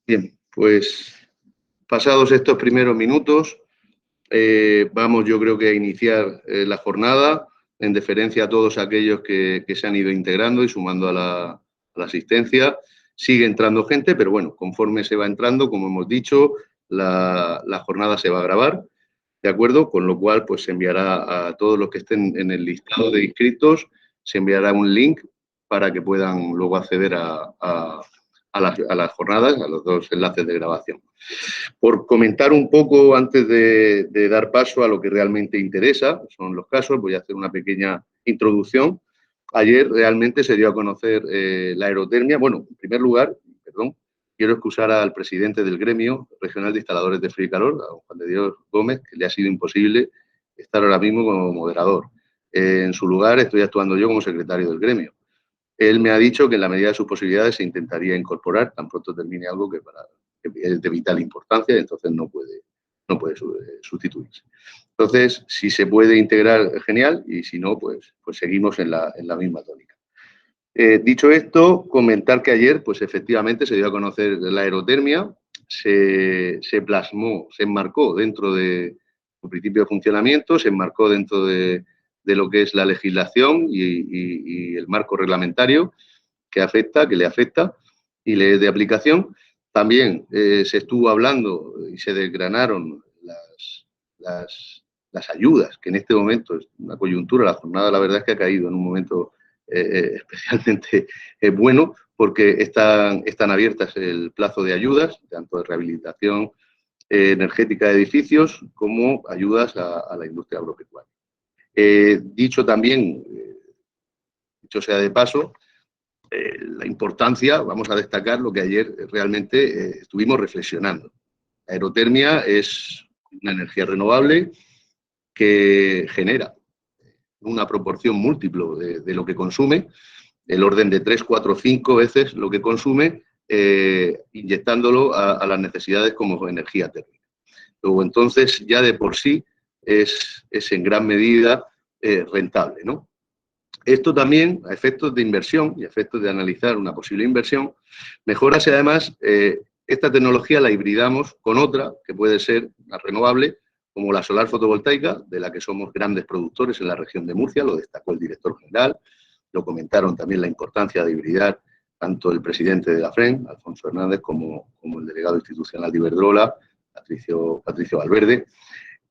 Bien, pues pasados estos primeros minutos, vamos yo creo que a iniciar la jornada en deferencia a todos aquellos que se han ido integrando y sumando a la asistencia. Sigue entrando gente, pero bueno, conforme se va entrando, como hemos dicho, la jornada se va a grabar, ¿de acuerdo? Con lo cual, pues se enviará a todos los que estén en el listado de inscritos, se enviará un link para que puedan luego acceder a las jornadas, a los dos enlaces de grabación. Por comentar un poco, antes de dar paso a lo que realmente interesa, son los casos, voy a hacer una pequeña introducción. Ayer realmente se dio a conocer la aerotermia. Bueno, en primer lugar, perdón, quiero excusar al presidente del gremio regional de instaladores de frío y calor, a Juan de Dios Gómez, que le ha sido imposible estar ahora mismo como moderador. En su lugar estoy actuando yo como secretario del gremio. Él me ha dicho que en la medida de sus posibilidades se intentaría incorporar tan pronto termine algo que es de vital importancia, y entonces no puede sustituirse. Entonces, si se puede integrar, genial, y si no, pues seguimos en la misma tónica. Dicho esto, comentar que ayer, pues efectivamente, se dio a conocer la aerotermia, se plasmó, se enmarcó dentro de su principio de funcionamiento, se enmarcó dentro de lo que es la legislación y el marco reglamentario que le afecta y le es de aplicación. También se estuvo hablando y se desgranaron las ayudas, que en este momento es una coyuntura, la jornada la verdad es que ha caído en un momento especialmente bueno, porque están abiertas el plazo de ayudas, tanto de rehabilitación energética de edificios como ayudas a la industria agropecuaria. Dicho también, dicho sea de paso, la importancia, vamos a destacar lo que ayer realmente estuvimos reflexionando. La aerotermia es una energía renovable que genera una proporción múltiplo de lo que consume, el orden de 3, 4, 5 veces lo que consume, inyectándolo a las necesidades como energía térmica. Luego, entonces, ya de por sí es en gran medida rentable, ¿no? Esto también, a efectos de inversión y a efectos de analizar una posible inversión, mejora si además esta tecnología la hibridamos con otra, que puede ser una renovable, como la solar fotovoltaica, de la que somos grandes productores en la región de Murcia, lo destacó el director general, lo comentaron también la importancia de hibridar tanto el presidente de la FREN, Alfonso Hernández, como el delegado institucional de Iberdrola, Patricio Valverde.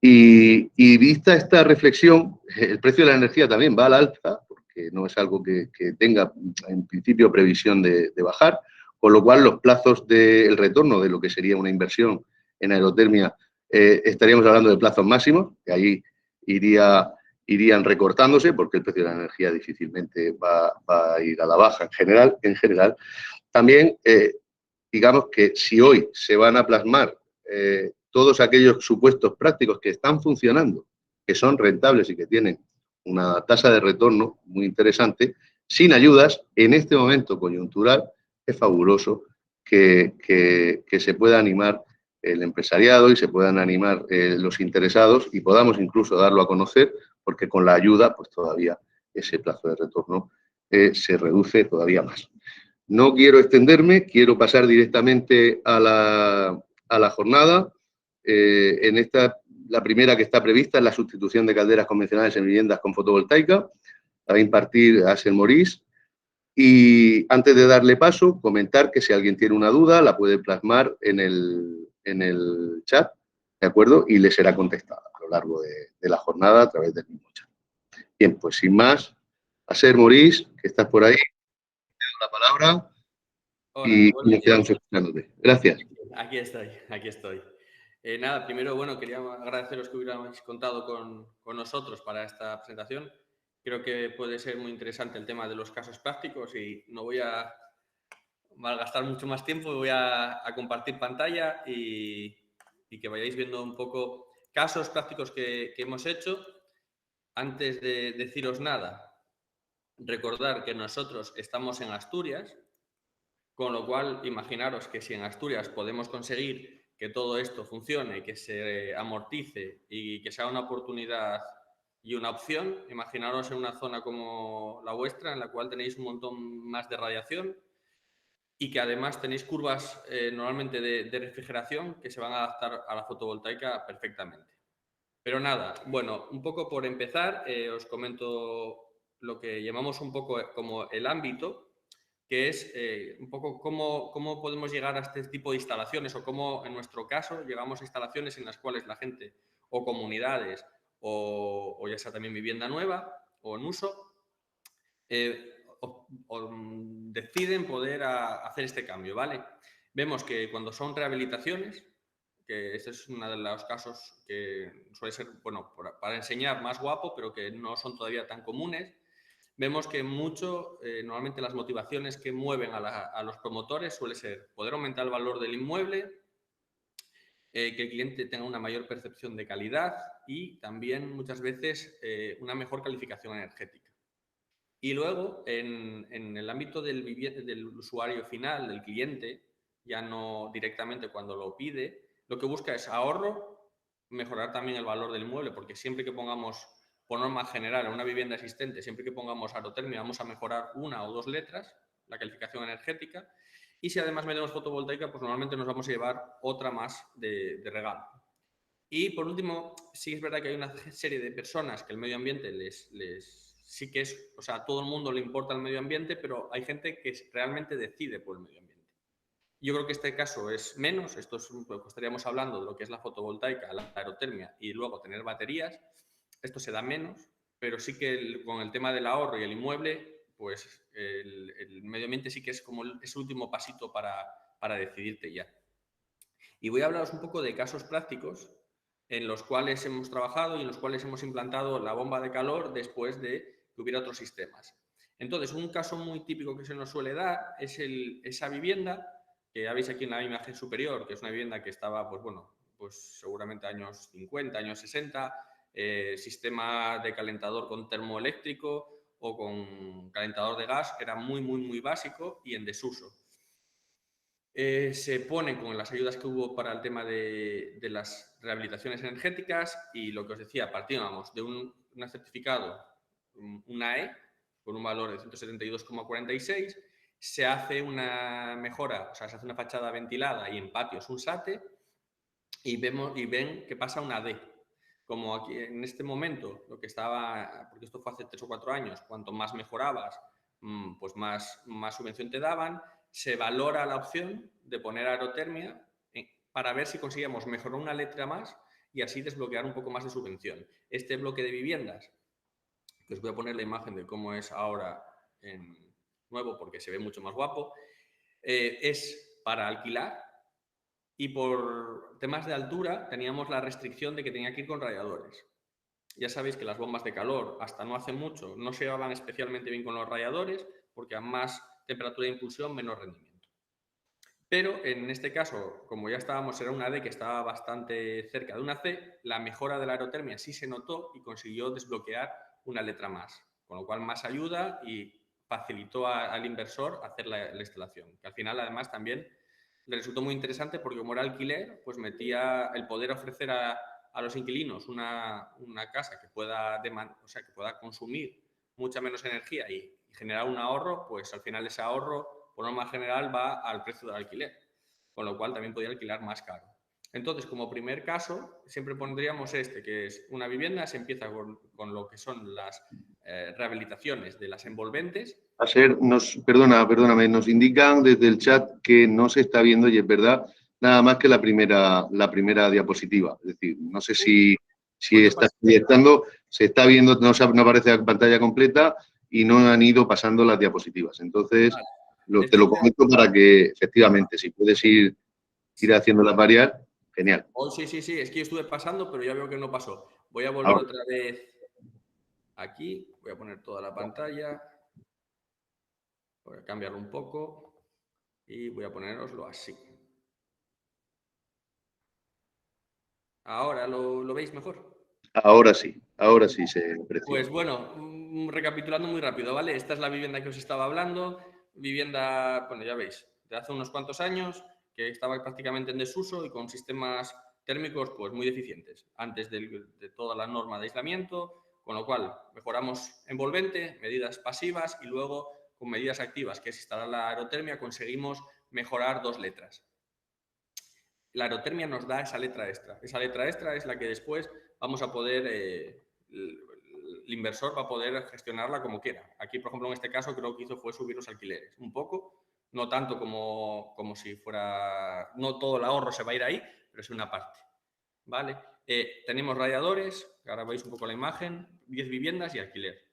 Y vista esta reflexión, el precio de la energía también va al alza, porque no es algo que tenga en principio previsión de bajar, con lo cual los plazos del retorno de lo que sería una inversión en aerotermia, estaríamos hablando de plazos máximos, que ahí irían recortándose, porque el precio de la energía difícilmente va a ir a la baja en general. También, digamos que si hoy se van a plasmar todos aquellos supuestos prácticos que están funcionando, que son rentables y que tienen una tasa de retorno muy interesante, sin ayudas, en este momento coyuntural, es fabuloso que se pueda animar el empresariado y se puedan animar los interesados y podamos incluso darlo a conocer, porque con la ayuda, pues todavía ese plazo de retorno se reduce todavía más. No quiero extenderme, quiero pasar directamente a la jornada. En esta, la primera que está prevista es la sustitución de calderas convencionales en viviendas con fotovoltaica. La va a impartir Axel Morís. Y antes de darle paso, comentar que si alguien tiene una duda, la puede plasmar en el chat, ¿de acuerdo? Y le será contestada a lo largo de la jornada a través del mismo chat. Bien, pues sin más, Axel Morís, que estás por ahí, te doy la palabra. Hola, Y buenos nos días. quedamos escuchándote. Gracias. Aquí estoy, aquí estoy. Nada, primero, bueno, quería agradeceros que hubierais contado con nosotros para esta presentación. Creo que puede ser muy interesante el tema de los casos prácticos y no voy a malgastar mucho más tiempo, voy a compartir pantalla y que vayáis viendo un poco casos prácticos que hemos hecho. Antes de deciros nada, recordar que nosotros estamos en Asturias, con lo cual imaginaros que si en Asturias podemos conseguir que todo esto funcione, que se amortice y que sea una oportunidad y una opción, imaginaros en una zona como la vuestra, en la cual tenéis un montón más de radiación y que además tenéis curvas normalmente de refrigeración que se van a adaptar a la fotovoltaica perfectamente. Pero nada, bueno, un poco por empezar, os comento lo que llamamos un poco como el ámbito, que es un poco cómo podemos llegar a este tipo de instalaciones o cómo, en nuestro caso, llegamos a instalaciones en las cuales la gente o comunidades o ya sea también vivienda nueva o en uso, deciden poder hacer este cambio, ¿vale? Vemos que cuando son rehabilitaciones, que este es uno de los casos que suele ser, bueno, para enseñar más guapo, pero que no son todavía tan comunes, vemos que normalmente las motivaciones que mueven a los promotores suele ser poder aumentar el valor del inmueble, que el cliente tenga una mayor percepción de calidad y también muchas veces una mejor calificación energética. Y luego, en el ámbito del usuario final, del cliente, ya no directamente cuando lo pide, lo que busca es ahorro, mejorar también el valor del inmueble, porque siempre que pongamos, por norma general, en una vivienda existente, siempre que pongamos aerotermia, vamos a mejorar 1 o 2 letras, la calificación energética, y si además metemos fotovoltaica, pues normalmente nos vamos a llevar otra más de regalo. Y por último, sí es verdad que hay una serie de personas que el medio ambiente sí que es, o sea, a todo el mundo le importa el medio ambiente, pero hay gente que realmente decide por el medio ambiente. Yo creo que este caso es menos, estaríamos hablando de lo que es la fotovoltaica, la aerotermia y luego tener baterías, esto se da menos, pero sí que con el tema del ahorro y el inmueble, pues el medio ambiente sí que es como ese último pasito para decidirte ya. Y voy a hablaros un poco de casos prácticos en los cuales hemos trabajado y en los cuales hemos implantado la bomba de calor después de que hubiera otros sistemas. Entonces, un caso muy típico que se nos suele dar es esa vivienda, que ya veis aquí en la imagen superior, que es una vivienda que estaba, pues bueno, pues seguramente años 50, años 60, sistema de calentador con termoeléctrico o con calentador de gas, que era muy básico y en desuso. Se pone con las ayudas que hubo para el tema de las rehabilitaciones energéticas y lo que os decía, partíamos de un certificado, una E, con un valor de 172,46, se hace una mejora, o sea, se hace una fachada ventilada y en patios un SATE y ven que pasa una D. Como aquí en este momento, lo que estaba, porque esto fue hace 3 o 4 años, cuanto más mejorabas, pues más subvención te daban, se valora la opción de poner aerotermia para ver si conseguíamos mejorar una letra más y así desbloquear un poco más de subvención. Este bloque de viviendas, que os voy a poner la imagen de cómo es ahora en nuevo porque se ve mucho más guapo, es para alquilar y por temas de altura teníamos la restricción de que tenía que ir con radiadores. Ya sabéis que las bombas de calor hasta no hace mucho no se llevaban especialmente bien con los radiadores porque a más temperatura de impulsión, menos rendimiento. Pero en este caso, como ya estábamos, era una D que estaba bastante cerca de una C, la mejora de la aerotermia sí se notó y consiguió desbloquear una letra más, con lo cual más ayuda y facilitó al inversor hacer la instalación, que al final además también le resultó muy interesante porque como era alquiler, pues metía el poder ofrecer a los inquilinos una casa que pueda, que pueda consumir mucha menos energía y generar un ahorro, pues al final ese ahorro, por norma general, va al precio del alquiler, con lo cual también podía alquilar más caro. Entonces, como primer caso, siempre pondríamos que es una vivienda, se empieza con lo que son las rehabilitaciones de las envolventes. Perdóname, nos indican desde el chat que no se está viendo y es verdad, nada más que la primera diapositiva. Es decir, no sé si está proyectando, se está viendo, no aparece la pantalla completa y no han ido pasando las diapositivas. Entonces, te lo comento para que efectivamente, si puedes ir haciéndolas variar, genial. Oh, sí, es que yo estuve pasando, pero ya veo que no pasó. Voy a volver otra vez aquí, voy a poner toda la pantalla, voy a cambiarlo un poco y voy a poneroslo así. ¿Ahora lo veis mejor? Ahora sí se aprecia. Pues bueno, recapitulando muy rápido, ¿vale? Esta es la vivienda que os estaba hablando, vivienda, bueno, ya veis, de hace unos cuantos años, que estaba prácticamente en desuso y con sistemas térmicos pues muy deficientes, antes de toda la norma de aislamiento, con lo cual mejoramos envolvente, medidas pasivas y luego con medidas activas, que es instalar la aerotermia, conseguimos mejorar 2 letras. La aerotermia nos da esa letra extra. Esa letra extra es la que después vamos a poder, el inversor va a poder gestionarla como quiera. Aquí, por ejemplo, en este caso, creo que hizo fue subir los alquileres. Un poco, no tanto como si fuera, no todo el ahorro se va a ir ahí, pero es una parte. ¿Vale? Tenemos radiadores, ahora veis un poco la imagen, 10 viviendas y alquiler.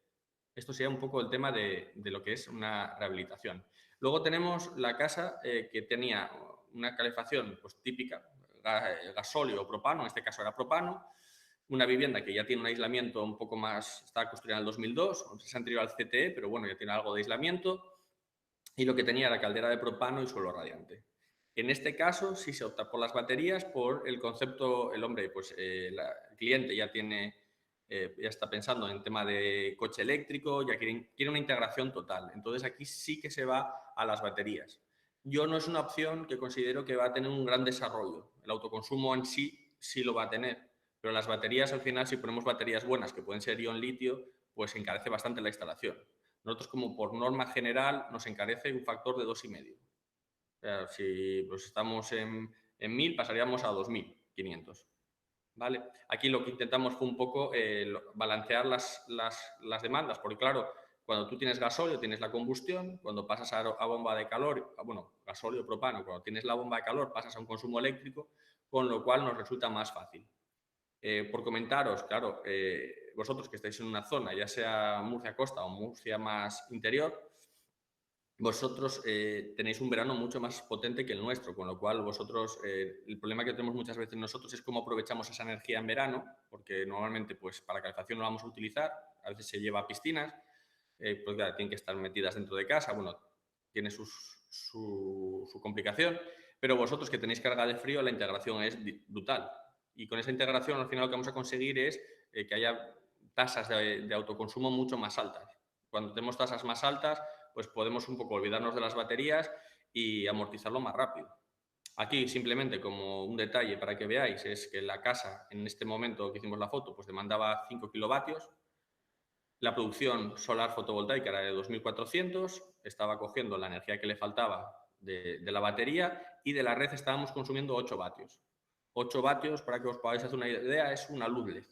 Esto sería un poco el tema de lo que es una rehabilitación. Luego tenemos la casa que tenía una calefacción pues, típica, gasóleo o propano, en este caso era propano, una vivienda que ya tiene un aislamiento un poco más, está construida en el 2002, es anterior al CTE, pero bueno, ya tiene algo de aislamiento, y lo que tenía era caldera de propano y suelo radiante. En este caso, sí se opta por las baterías, por el concepto, el hombre, pues el cliente ya tiene, ya está pensando en tema de coche eléctrico, ya quiere una integración total. Entonces aquí sí que se va a las baterías. Yo no es una opción que considero que va a tener un gran desarrollo. El autoconsumo en sí sí lo va a tener, pero las baterías al final, si ponemos baterías buenas, que pueden ser ion litio, pues encarece bastante la instalación. Nosotros, como por norma general, nos encarece un factor de 2,5. O sea, si pues, estamos en 1.000, pasaríamos a 2.500. ¿Vale? Aquí lo que intentamos fue un poco balancear las demandas, porque claro, cuando tú tienes gasóleo tienes la combustión, cuando pasas a bomba de calor, bueno, gasóleo, propano, cuando tienes la bomba de calor pasas a un consumo eléctrico, con lo cual nos resulta más fácil. Por comentaros, claro, vosotros que estáis en una zona, ya sea Murcia Costa o Murcia más interior, vosotros tenéis un verano mucho más potente que el nuestro, con lo cual vosotros, el problema que tenemos muchas veces nosotros es cómo aprovechamos esa energía en verano, porque normalmente pues para calefacción no la vamos a utilizar, a veces se lleva a piscinas, pues claro, tienen que estar metidas dentro de casa, bueno, tiene su complicación, pero vosotros que tenéis carga de frío, la integración es brutal. Y con esa integración al final lo que vamos a conseguir es que haya tasas de autoconsumo mucho más altas. Cuando tenemos tasas más altas, pues podemos un poco olvidarnos de las baterías y amortizarlo más rápido. Aquí, simplemente como un detalle para que veáis, es que la casa, en este momento que hicimos la foto, pues demandaba 5 kilovatios. La producción solar fotovoltaica era de 2.400, estaba cogiendo la energía que le faltaba de la batería y de la red estábamos consumiendo 8 vatios. 8 vatios, para que os podáis hacer una idea, es una luz LED.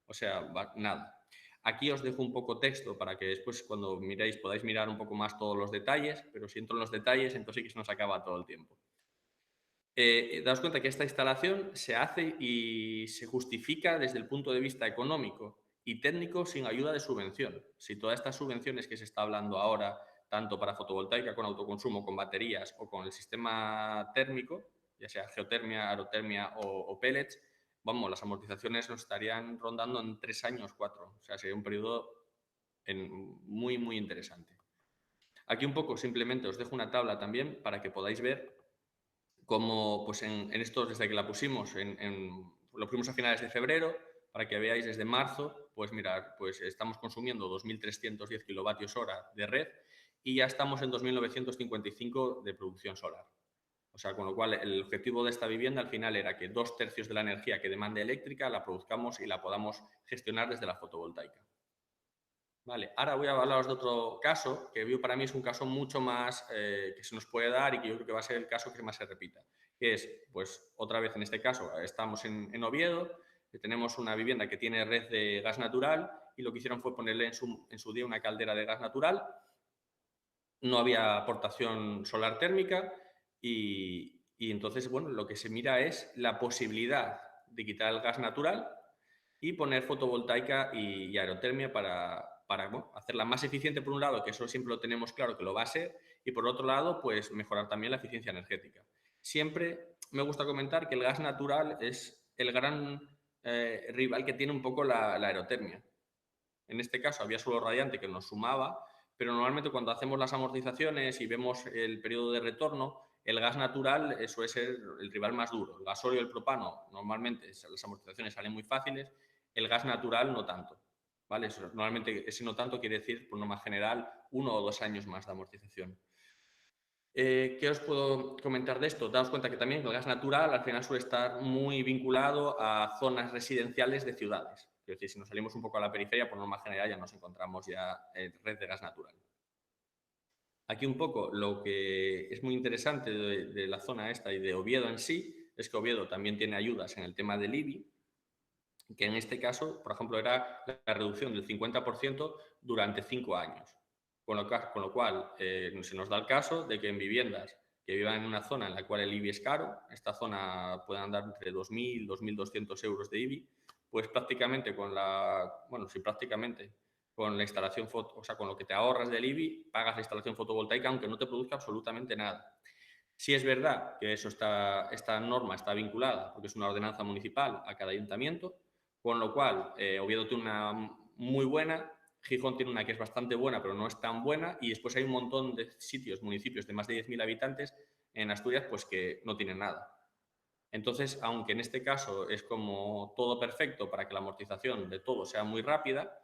O sea, nada. Aquí os dejo un poco texto para que después cuando miréis podáis mirar un poco más todos los detalles, pero si entro en los detalles entonces sí que se nos acaba todo el tiempo. Daos cuenta que esta instalación se hace y se justifica desde el punto de vista económico y técnico sin ayuda de subvención. Si todas estas subvenciones que se está hablando ahora, tanto para fotovoltaica con autoconsumo, con baterías o con el sistema térmico, ya sea geotermia, aerotermia o pellets, vamos, las amortizaciones nos estarían rondando en 3 años, 4. O sea, sería un periodo muy, muy interesante. Aquí un poco simplemente os dejo una tabla también para que podáis ver cómo, pues en estos, desde que la pusimos, lo pusimos a finales de febrero, para que veáis desde marzo, pues mirad, pues estamos consumiendo 2.310 kilovatios hora de red y ya estamos en 2.955 de producción solar. O sea, con lo cual el objetivo de esta vivienda al final era que 2/3 de la energía que demande eléctrica la produzcamos y la podamos gestionar desde la fotovoltaica. Vale, ahora voy a hablaros de otro caso que para mí es un caso mucho más que se nos puede dar y que yo creo que va a ser el caso que más se repita, que es, pues otra vez en este caso, estamos en Oviedo, que tenemos una vivienda que tiene red de gas natural y lo que hicieron fue ponerle en su día una caldera de gas natural, no había aportación solar térmica y entonces, bueno, lo que se mira es la posibilidad de quitar el gas natural y poner fotovoltaica y aerotermia para bueno, hacerla más eficiente por un lado, que eso siempre lo tenemos claro que lo va a ser, y por otro lado, pues mejorar también la eficiencia energética. Siempre me gusta comentar que el gas natural es el gran rival que tiene un poco la aerotermia. En este caso había suelo radiante que nos sumaba, pero normalmente cuando hacemos las amortizaciones y vemos el periodo de retorno, el gas natural suele ser el rival más duro. El gasóleo y el propano, normalmente las amortizaciones salen muy fáciles, el gas natural no tanto. ¿Vale? Normalmente ese no tanto quiere decir, por norma general, 1 o 2 años más de amortización. ¿Qué os puedo comentar de esto? Daos cuenta que también el gas natural al final suele estar muy vinculado a zonas residenciales de ciudades. Es decir, si nos salimos un poco a la periferia, por norma general ya nos encontramos ya en red de gas natural. Aquí un poco lo que es muy interesante de la zona esta y de Oviedo en sí es que Oviedo también tiene ayudas en el tema del IBI, que en este caso, por ejemplo, era la reducción del 50% durante 5 años. Con lo cual se nos da el caso de que en viviendas que vivan en una zona en la cual el IBI es caro, esta zona puede andar entre 2.000 y 2.200 euros de IBI, pues prácticamente con con la instalación, o sea, con lo que te ahorras del IBI, pagas la instalación fotovoltaica aunque no te produzca absolutamente nada. Sí es verdad que esta norma está vinculada, porque es una ordenanza municipal, a cada ayuntamiento, con lo cual Oviedo tiene una muy buena, Gijón tiene una que es bastante buena, pero no es tan buena, y después hay un montón de sitios, municipios de más de 10.000 habitantes en Asturias, pues que no tienen nada. Entonces, aunque en este caso es como todo perfecto para que la amortización de todo sea muy rápida,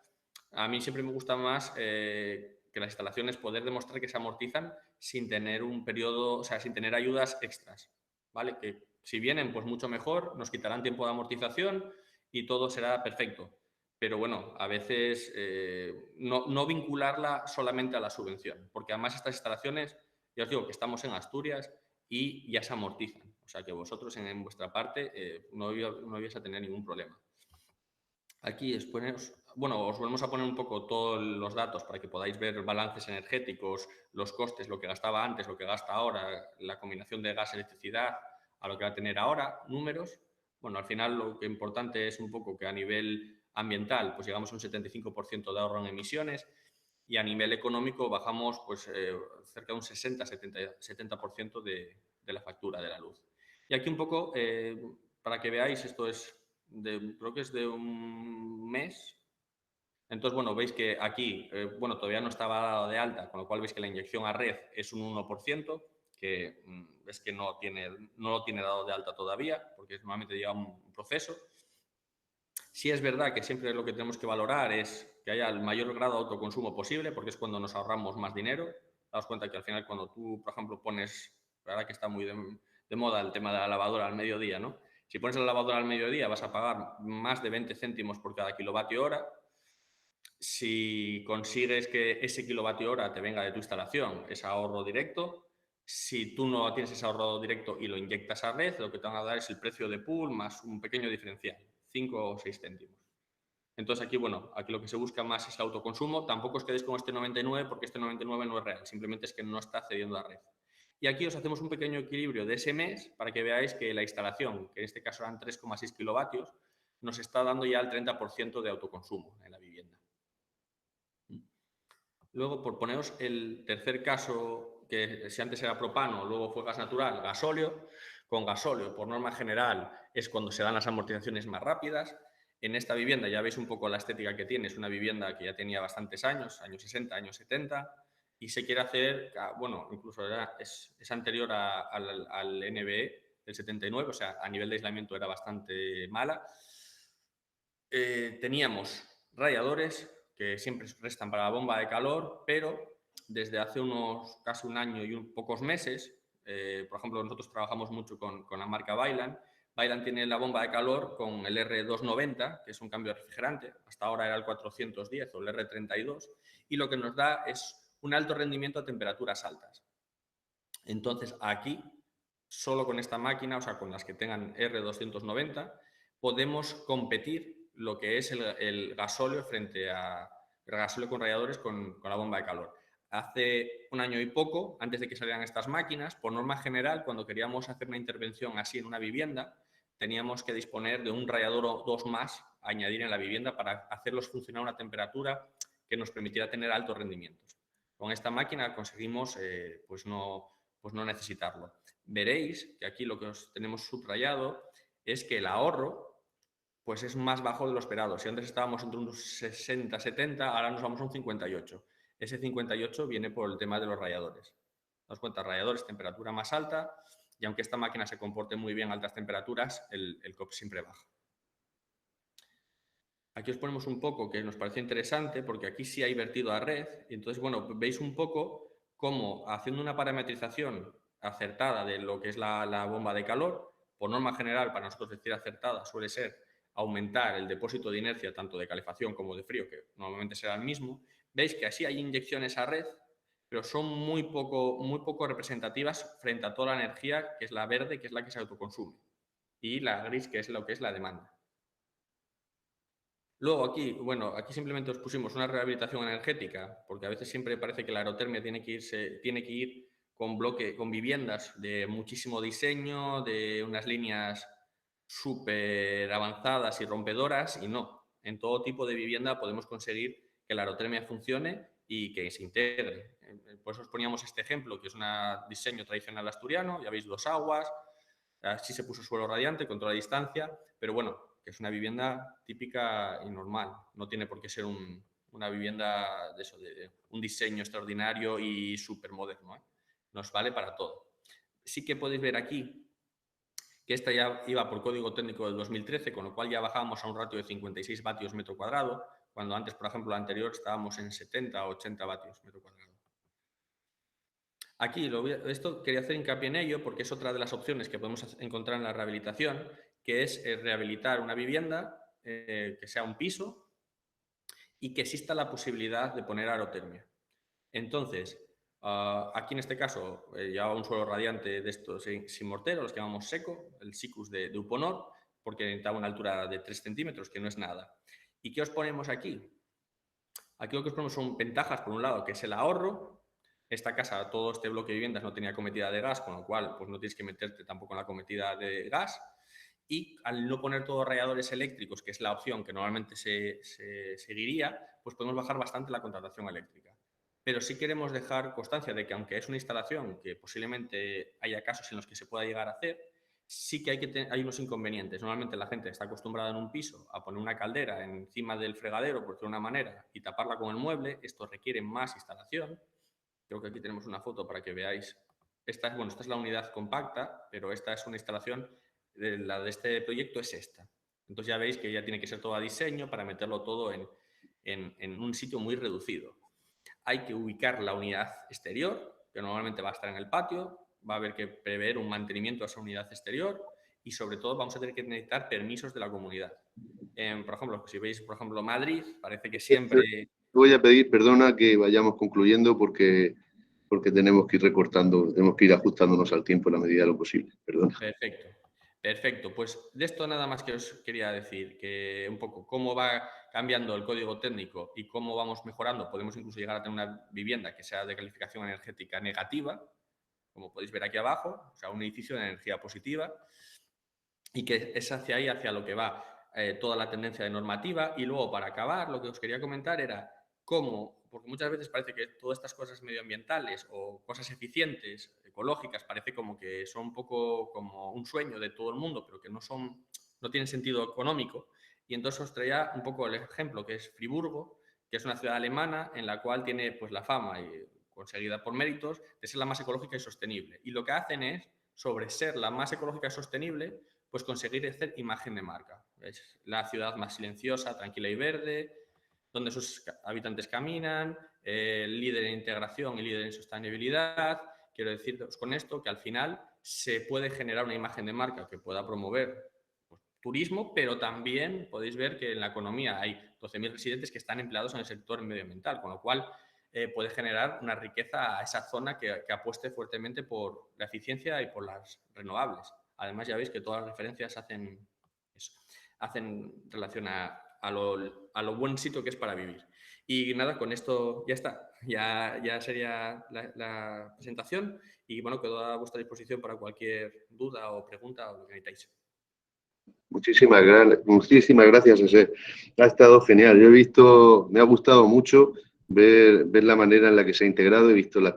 a mí siempre me gusta más que las instalaciones poder demostrar que se amortizan sin tener un periodo, o sea, sin tener ayudas extras, ¿vale? Que si vienen, pues mucho mejor, nos quitarán tiempo de amortización y todo será perfecto. Pero bueno, a veces no vincularla solamente a la subvención, porque además estas instalaciones, ya os digo que estamos en Asturias y ya se amortizan. O sea que vosotros en vuestra parte no ibais a tener ningún problema. Aquí os volvemos a poner un poco todos los datos para que podáis ver balances energéticos, los costes, lo que gastaba antes, lo que gasta ahora, la combinación de gas y electricidad, a lo que va a tener ahora, números. Bueno, al final lo que importante es un poco que a nivel ambiental pues llegamos a un 75% de ahorro en emisiones y a nivel económico bajamos pues cerca de un 60-70% de la factura de la luz. Y aquí un poco, para que veáis, esto es creo que es de un mes. Entonces, bueno, veis que aquí, todavía no estaba dado de alta, con lo cual veis que la inyección a red es un 1%, que ves que no lo tiene dado de alta todavía, porque normalmente lleva un proceso. Sí es verdad que siempre lo que tenemos que valorar es que haya el mayor grado de autoconsumo posible, porque es cuando nos ahorramos más dinero. Daos cuenta que al final cuando tú, por ejemplo, pones, la verdad que está muy de moda el tema de la lavadora al mediodía, ¿no? Si pones la lavadora al mediodía vas a pagar más de 20 céntimos por cada kilovatio hora. Si consigues que ese kilovatio hora te venga de tu instalación, es ahorro directo. Si tú no tienes ese ahorro directo y lo inyectas a red, lo que te van a dar es el precio de pool más un pequeño diferencial, 5 o 6 céntimos. Entonces aquí, aquí lo que se busca más es el autoconsumo. Tampoco os quedéis con este 99 porque este 99 no es real, simplemente es que no está cediendo a red. Y aquí os hacemos un pequeño equilibrio de ese mes para que veáis que la instalación, que en este caso eran 3,6 kilovatios, nos está dando ya el 30% de autoconsumo en la vivienda. Luego, por poneros el tercer caso, que si antes era propano, luego fue gas natural, gasóleo. Con gasóleo, por norma general, es cuando se dan las amortizaciones más rápidas. En esta vivienda ya veis un poco la estética que tiene, es una vivienda que ya tenía bastantes años 60, años 70, y se quiere hacer, incluso es anterior al NBE del 79, o sea, a nivel de aislamiento era bastante mala. Teníamos radiadores que siempre restan para la bomba de calor, pero desde hace casi un año y pocos meses, por ejemplo, nosotros trabajamos mucho con la marca Vaillant. Vaillant tiene la bomba de calor con el R290, que es un cambio de refrigerante, hasta ahora era el 410 o el R32, y lo que nos da es un alto rendimiento a temperaturas altas. Entonces, aquí, solo con esta máquina, o sea, con las que tengan R290, podemos competir lo que es el gasóleo frente a el gasóleo con radiadores con la bomba de calor. Hace un año y poco, antes de que salieran estas máquinas, por norma general, cuando queríamos hacer una intervención así en una vivienda, teníamos que disponer de un radiador o dos más a añadir en la vivienda para hacerlos funcionar a una temperatura que nos permitiera tener altos rendimientos. Con esta máquina conseguimos pues no necesitarlo. Veréis que aquí lo que os tenemos subrayado es que el ahorro pues es más bajo de lo esperado. Si antes estábamos entre unos 60-70, ahora nos vamos a un 58. Ese 58 viene por el tema de los radiadores. Nos cuenta, radiadores, temperatura más alta, y aunque esta máquina se comporte muy bien a altas temperaturas, el COP siempre baja. Aquí os ponemos un poco que nos parece interesante, porque aquí sí hay vertido a red, y entonces, veis un poco cómo haciendo una parametrización acertada de lo que es la bomba de calor, por norma general, para nosotros decir acertada, suele ser aumentar el depósito de inercia tanto de calefacción como de frío, que normalmente será el mismo. Veis que así hay inyecciones a red pero son muy poco representativas frente a toda la energía, que es la verde, que es la que se autoconsume, y la gris, que es lo que es la demanda. Luego aquí, bueno, aquí simplemente os pusimos una rehabilitación energética, porque a veces siempre parece que la aerotermia tiene que ir con viviendas de muchísimo diseño, de unas líneas súper avanzadas y rompedoras, y no. En todo tipo de vivienda podemos conseguir que la aerotermia funcione y que se integre. Por eso os poníamos este ejemplo, que es un diseño tradicional asturiano, ya veis, 2 aguas, así se puso suelo radiante, controla distancia, pero bueno, que es una vivienda típica y normal. No tiene por qué ser una vivienda de eso, de un diseño extraordinario y súper moderno, ¿eh? Nos vale para todo. Sí que podéis ver aquí que esta ya iba por código técnico del 2013, con lo cual ya bajábamos a un ratio de 56 vatios metro cuadrado, cuando antes, por ejemplo, la anterior estábamos en 70 o 80 vatios metro cuadrado. Aquí, esto quería hacer hincapié en ello porque es otra de las opciones que podemos encontrar en la rehabilitación, que es rehabilitar una vivienda que sea un piso y que exista la posibilidad de poner aerotermia. Entonces, aquí en este caso llevaba un suelo radiante de estos sin mortero, los que llamamos seco, el SICUS de Uponor, porque necesitaba una altura de 3 centímetros, que no es nada. ¿Y qué os ponemos aquí? Aquí lo que os ponemos son ventajas, por un lado, que es el ahorro. Esta casa, todo este bloque de viviendas no tenía cometida de gas, con lo cual pues no tienes que meterte tampoco en la cometida de gas. Y al no poner todos radiadores eléctricos, que es la opción que normalmente se seguiría, pues podemos bajar bastante la contratación eléctrica. Pero sí queremos dejar constancia de que aunque es una instalación que posiblemente haya casos en los que se pueda llegar a hacer, sí que hay unos inconvenientes. Normalmente la gente está acostumbrada en un piso a poner una caldera encima del fregadero, por decirlo de una manera, y taparla con el mueble. Esto requiere más instalación. Creo que aquí tenemos una foto para que veáis. Esta es la unidad compacta, pero esta es una instalación, la de este proyecto es esta. Entonces ya veis que ya tiene que ser todo a diseño para meterlo todo en un sitio muy reducido. Hay que ubicar la unidad exterior, que normalmente va a estar en el patio, va a haber que prever un mantenimiento de esa unidad exterior y sobre todo vamos a tener que necesitar permisos de la comunidad. Por ejemplo, si veis, por ejemplo, Madrid, parece que siempre... Voy a pedir, perdona, que vayamos concluyendo porque tenemos que ir recortando, tenemos que ir ajustándonos al tiempo en la medida de lo posible. Perdona. Perfecto. Perfecto, pues de esto nada más que os quería decir, que un poco cómo va cambiando el código técnico y cómo vamos mejorando. Podemos incluso llegar a tener una vivienda que sea de calificación energética negativa, como podéis ver aquí abajo, o sea, un edificio de energía positiva, y que es hacia ahí, hacia lo que va toda la tendencia de normativa. Y luego, para acabar, lo que os quería comentar era cómo, porque muchas veces parece que todas estas cosas medioambientales o cosas eficientes, ecológicas, parece como que son un poco como un sueño de todo el mundo, pero que no tienen sentido económico. Y entonces os traía un poco el ejemplo, que es Friburgo, que es una ciudad alemana en la cual tiene pues la fama, conseguida por méritos, de ser la más ecológica y sostenible. Y lo que hacen es, sobre ser la más ecológica y sostenible, pues conseguir hacer imagen de marca. Es la ciudad más silenciosa, tranquila y verde, donde sus habitantes caminan, líder en integración y líder en sostenibilidad. Quiero deciros con esto que al final se puede generar una imagen de marca que pueda promover pues, turismo, pero también podéis ver que en la economía hay 12.000 residentes que están empleados en el sector medioambiental, con lo cual puede generar una riqueza a esa zona que apueste fuertemente por la eficiencia y por las renovables. Además, ya veis que todas las referencias hacen relación a lo buen sitio que es para vivir. Y nada, con esto ya está. Ya sería la presentación y bueno, quedo a vuestra disposición para cualquier duda o pregunta o lo que necesitáis. Muchísimas gracias, José. Ha estado genial. Yo he visto, me ha gustado mucho ver la manera en la que se ha integrado. He visto los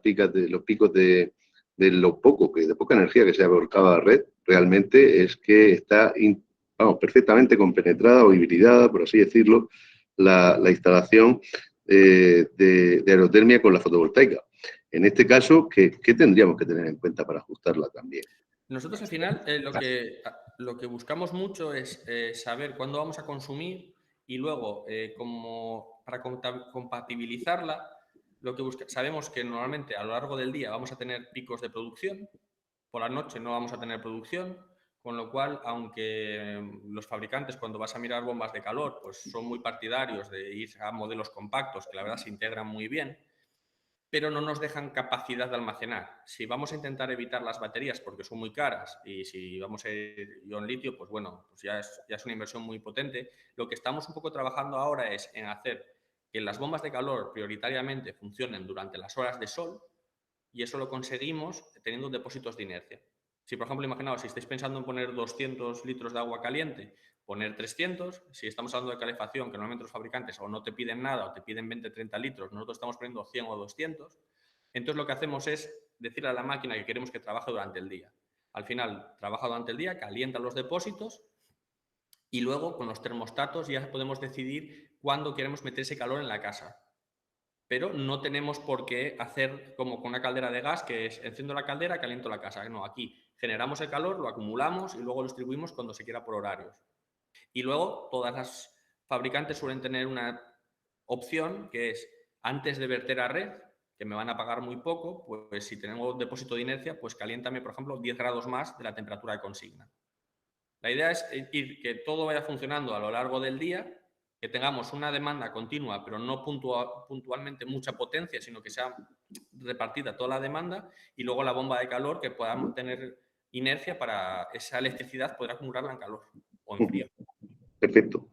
picos de lo poco, de poca energía que se ha volcado a la red. Realmente es que está perfectamente compenetrada o hibridada, por así decirlo, la instalación de aerotermia con la fotovoltaica. En este caso, ¿qué tendríamos que tener en cuenta para ajustarla también? Nosotros al final lo que buscamos mucho es saber cuándo vamos a consumir y luego como para compatibilizarla, sabemos que normalmente a lo largo del día vamos a tener picos de producción, por la noche no vamos a tener producción, con lo cual, aunque los fabricantes cuando vas a mirar bombas de calor pues son muy partidarios de ir a modelos compactos que la verdad se integran muy bien, pero no nos dejan capacidad de almacenar. Si vamos a intentar evitar las baterías porque son muy caras y si vamos a ir ion litio, pues bueno, pues ya es una inversión muy potente. Lo que estamos un poco trabajando ahora es en hacer que las bombas de calor prioritariamente funcionen durante las horas de sol, y eso lo conseguimos teniendo depósitos de inercia. Si, por ejemplo, imaginaos, si estáis pensando en poner 200 litros de agua caliente, poner 300, si estamos hablando de calefacción, que normalmente los fabricantes o no te piden nada o te piden 20-30 litros, nosotros estamos poniendo 100 o 200, entonces lo que hacemos es decirle a la máquina que queremos que trabaje durante el día. Al final, trabaja durante el día, calienta los depósitos y luego con los termostatos ya podemos decidir cuándo queremos meter ese calor en la casa. Pero no tenemos por qué hacer como con una caldera de gas, que es enciendo la caldera, caliento la casa. No, aquí generamos el calor, lo acumulamos y luego lo distribuimos cuando se quiera por horarios. Y luego todas las fabricantes suelen tener una opción que es, antes de verter a red, que me van a pagar muy poco, pues si tenemos depósito de inercia, pues caliéntame, por ejemplo, 10 grados más de la temperatura de consigna. La idea es ir que todo vaya funcionando a lo largo del día, que tengamos una demanda continua, pero no puntualmente mucha potencia, sino que sea repartida toda la demanda, y luego la bomba de calor que podamos tener inercia para esa electricidad poder acumularla en calor o en frío. Perfecto.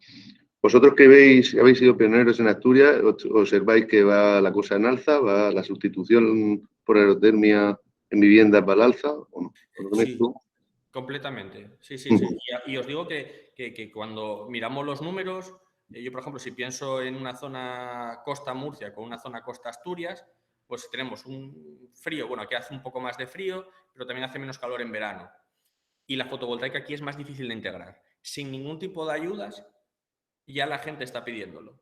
Vosotros que habéis sido pioneros en Asturias, observáis que va la cosa en alza, va la sustitución por aerotermia en viviendas va al alza, ¿o no? Sí, completamente. Sí. Y os digo que cuando miramos los números, yo, por ejemplo, si pienso en una zona costa Murcia con una zona costa Asturias, pues tenemos un frío, bueno, aquí hace un poco más de frío, pero también hace menos calor en verano. Y la fotovoltaica aquí es más difícil de integrar. Sin ningún tipo de ayudas, ya la gente está pidiéndolo.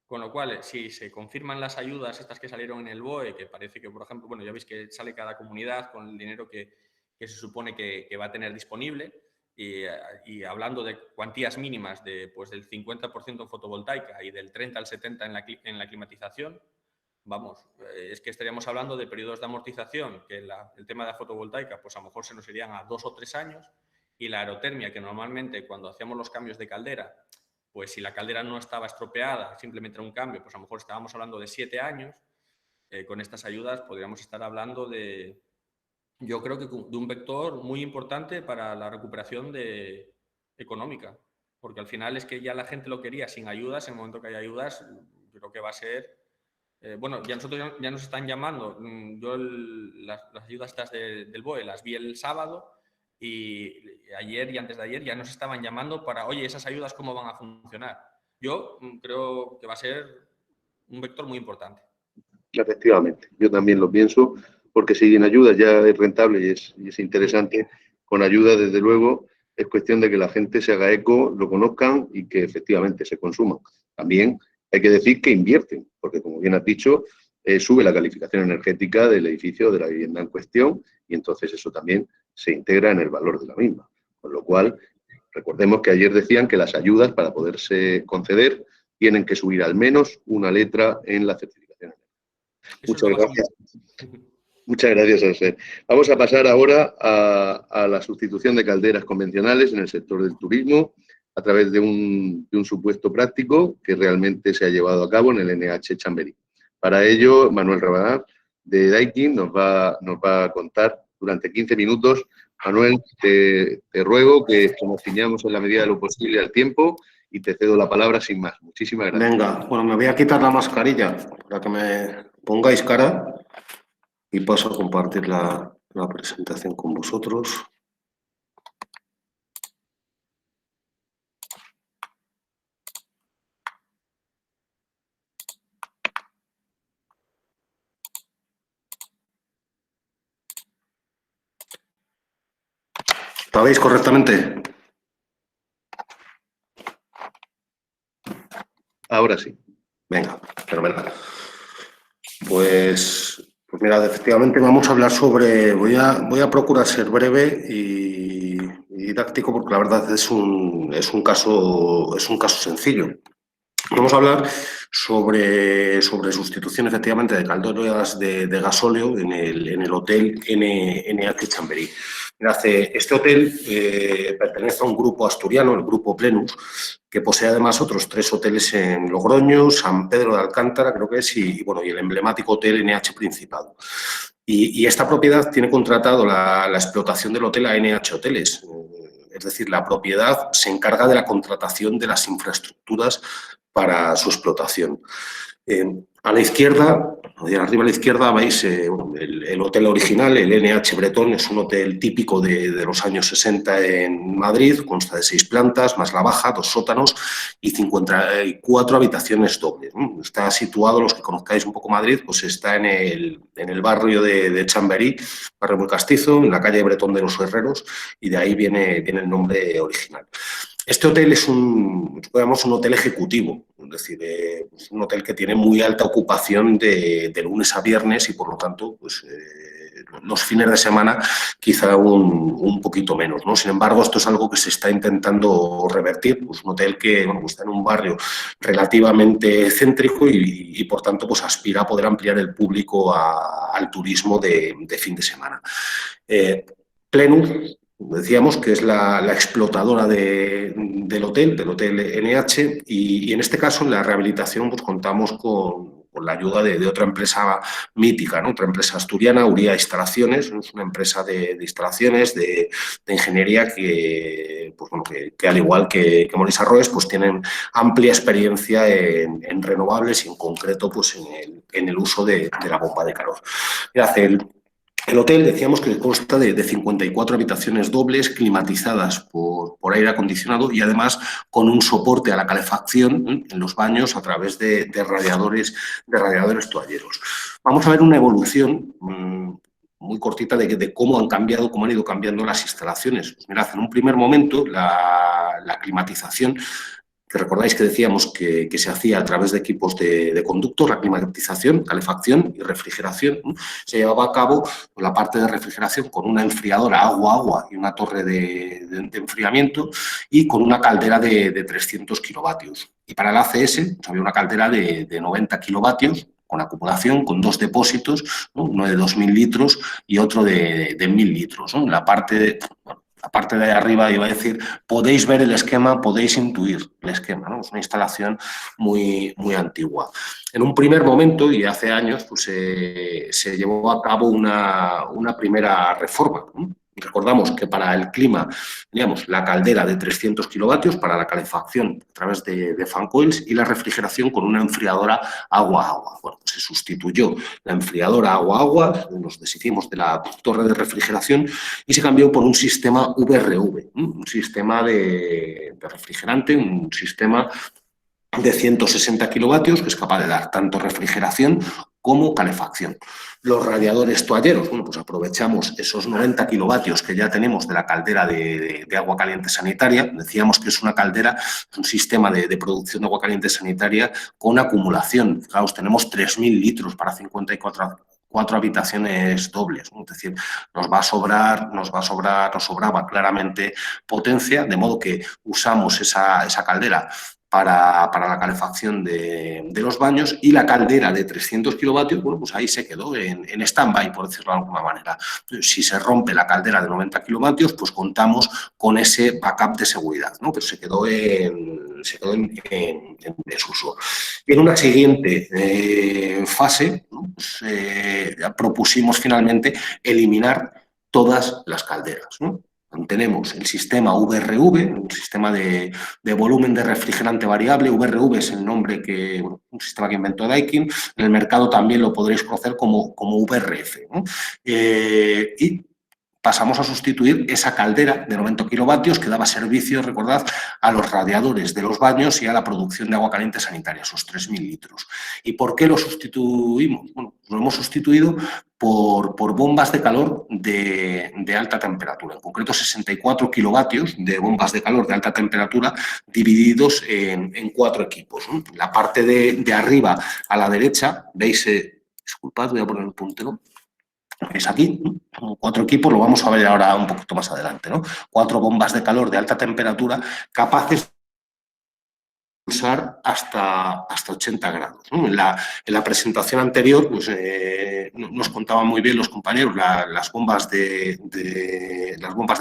Con lo cual, si se confirman las ayudas estas que salieron en el BOE, que parece que, por ejemplo, bueno, ya veis que sale cada comunidad con el dinero que se supone que va a tener disponible, y hablando de cuantías mínimas pues del 50% en fotovoltaica y del 30 al 70% en la climatización, vamos, es que estaríamos hablando de periodos de amortización, que el tema de la fotovoltaica, pues a lo mejor se nos irían a 2 o 3 años, y la aerotermia, que normalmente cuando hacíamos los cambios de caldera, pues si la caldera no estaba estropeada, simplemente era un cambio, pues a lo mejor estábamos hablando de 7 años. Con estas ayudas podríamos estar hablando de, yo creo que de un vector muy importante para la recuperación económica, porque al final es que ya la gente lo quería sin ayudas. En el momento que hay ayudas, yo creo que va a ser... bueno, ya nosotros ya nos están llamando. Yo las ayudas estas del BOE las vi el sábado, y ayer y antes de ayer ya nos estaban llamando para, oye, esas ayudas cómo van a funcionar. Yo creo que va a ser un vector muy importante. Efectivamente, yo también lo pienso, porque si en ayuda ya es rentable y es interesante, con ayuda, desde luego, es cuestión de que la gente se haga eco, lo conozcan y que efectivamente se consuman. También hay que decir que invierten, porque como bien has dicho, sube la calificación energética del edificio, de la vivienda en cuestión, y entonces eso también se integra en el valor de la misma. Con lo cual, recordemos que ayer decían que las ayudas, para poderse conceder, tienen que subir al menos una letra en la certificación. Muchas gracias. Muchas gracias, José. Vamos a pasar ahora a la sustitución de calderas convencionales en el sector del turismo a través de un supuesto práctico que realmente se ha llevado a cabo en el NH Chamberí. Para ello, Manuel Rabanal, de Daikin, nos va a contar durante 15 minutos. Manuel, te ruego que nos ciñamos en la medida de lo posible al tiempo y te cedo la palabra sin más. Muchísimas gracias. Venga, bueno, me voy a quitar la mascarilla para que me pongáis cara y paso a compartir la presentación con vosotros. ¿La veis correctamente? Ahora sí. Venga, fenomenal. Pues mirad, efectivamente vamos a hablar sobre... Voy a procurar ser breve y didáctico, porque la verdad es un caso sencillo. Vamos a hablar sobre sustitución efectivamente de calderas de gasóleo en el hotel NH Chamberí. Este hotel pertenece a un grupo asturiano, el Grupo Plenus, que posee además otros 3 hoteles en Logroño, San Pedro de Alcántara, creo que es, y el emblemático hotel NH Principado. Y esta propiedad tiene contratado la explotación del hotel a NH Hoteles. Es decir, la propiedad se encarga de la contratación de las infraestructuras para su explotación. A la izquierda, arriba a la izquierda, veis el hotel original, el NH Bretón, es un hotel típico de los años 60 en Madrid, consta de 6 plantas, más la baja, 2 sótanos y 54 habitaciones dobles. Está situado, los que conozcáis un poco Madrid, pues está en el barrio de Chamberí, barrio muy castizo, en la calle Bretón de los Herreros, y de ahí viene el nombre original. Este hotel es un hotel ejecutivo, es decir, es un hotel que tiene muy alta ocupación de lunes a viernes y, por lo tanto, pues, los fines de semana quizá un poquito menos, ¿no? Sin embargo, esto es algo que se está intentando revertir. Pues un hotel que pues está en un barrio relativamente céntrico y por tanto, pues aspira a poder ampliar el público al turismo de fin de semana. Plenus, decíamos que es la explotadora del hotel NH, y en este caso en la rehabilitación pues contamos con la ayuda de otra empresa mítica, ¿no? Otra empresa asturiana, Uría Instalaciones, es una empresa de instalaciones, de ingeniería que, pues bueno, que al igual que Molins Arroes, pues tienen amplia experiencia en renovables y en concreto pues en el uso de la bomba de calor. El hotel, decíamos que consta de 54 habitaciones dobles climatizadas por aire acondicionado y además con un soporte a la calefacción en los baños a través de radiadores toalleros. Vamos a ver una evolución muy cortita de cómo han ido cambiando las instalaciones. Pues mirad, en un primer momento la climatización, que recordáis que decíamos que se hacía a través de equipos de conductos, la climatización, calefacción y refrigeración, ¿no? Se llevaba a cabo la parte de refrigeración con una enfriadora agua-agua y una torre de enfriamiento y con una caldera de 300 kilovatios. Y para el ACS había una caldera de 90 kilovatios, con acumulación, con 2 depósitos, ¿no? Uno de 2.000 litros y otro de 1.000 litros, ¿no? La parte de arriba, iba a decir, podéis ver el esquema, podéis intuir el esquema, ¿no? Es una instalación muy, muy antigua. En un primer momento, y hace años, pues, se llevó a cabo una primera reforma, ¿no? Recordamos que para el clima teníamos la caldera de 300 kilovatios para la calefacción a través de fan coils y la refrigeración con una enfriadora agua-agua. Bueno, pues se sustituyó la enfriadora agua-agua, nos deshicimos de la torre de refrigeración y se cambió por un sistema VRV, un sistema de refrigerante, un sistema de 160 kilovatios que es capaz de dar tanto refrigeración como calefacción. Los radiadores toalleros, bueno, pues aprovechamos esos 90 kilovatios que ya tenemos de la caldera de agua caliente sanitaria. Decíamos que es una caldera, un sistema de producción de agua caliente sanitaria con acumulación. Fijaos, tenemos 3.000 litros para 54 habitaciones dobles, ¿no? Es decir, nos sobraba claramente potencia, de modo que usamos esa caldera para la calefacción de los baños, y la caldera de 300 kilovatios, bueno, pues ahí se quedó en stand-by, por decirlo de alguna manera. Si se rompe la caldera de 90 kilovatios, pues contamos con ese backup de seguridad, ¿no? Pero se quedó en desuso. Y en una siguiente fase, ¿no? Pues, propusimos finalmente eliminar todas las calderas, ¿no? Tenemos el sistema VRV, un sistema de volumen de refrigerante variable. VRV es el nombre un sistema que inventó Daikin. En el mercado también lo podréis conocer como VRF, ¿no? Y pasamos a sustituir esa caldera de 90 kilovatios que daba servicio, recordad, a los radiadores de los baños y a la producción de agua caliente sanitaria, esos 3.000 litros. ¿Y por qué lo sustituimos? Bueno, lo hemos sustituido por bombas de calor de alta temperatura, en concreto 64 kilovatios de bombas de calor de alta temperatura divididos en 4 equipos. La parte de arriba a la derecha, veis, disculpad, voy a poner el puntero. Es aquí, 4 equipos, lo vamos a ver ahora un poquito más adelante, ¿no? 4 bombas de calor de alta temperatura capaces impulsar hasta 80 grados, ¿no? En la presentación anterior pues, nos contaban muy bien los compañeros las bombas de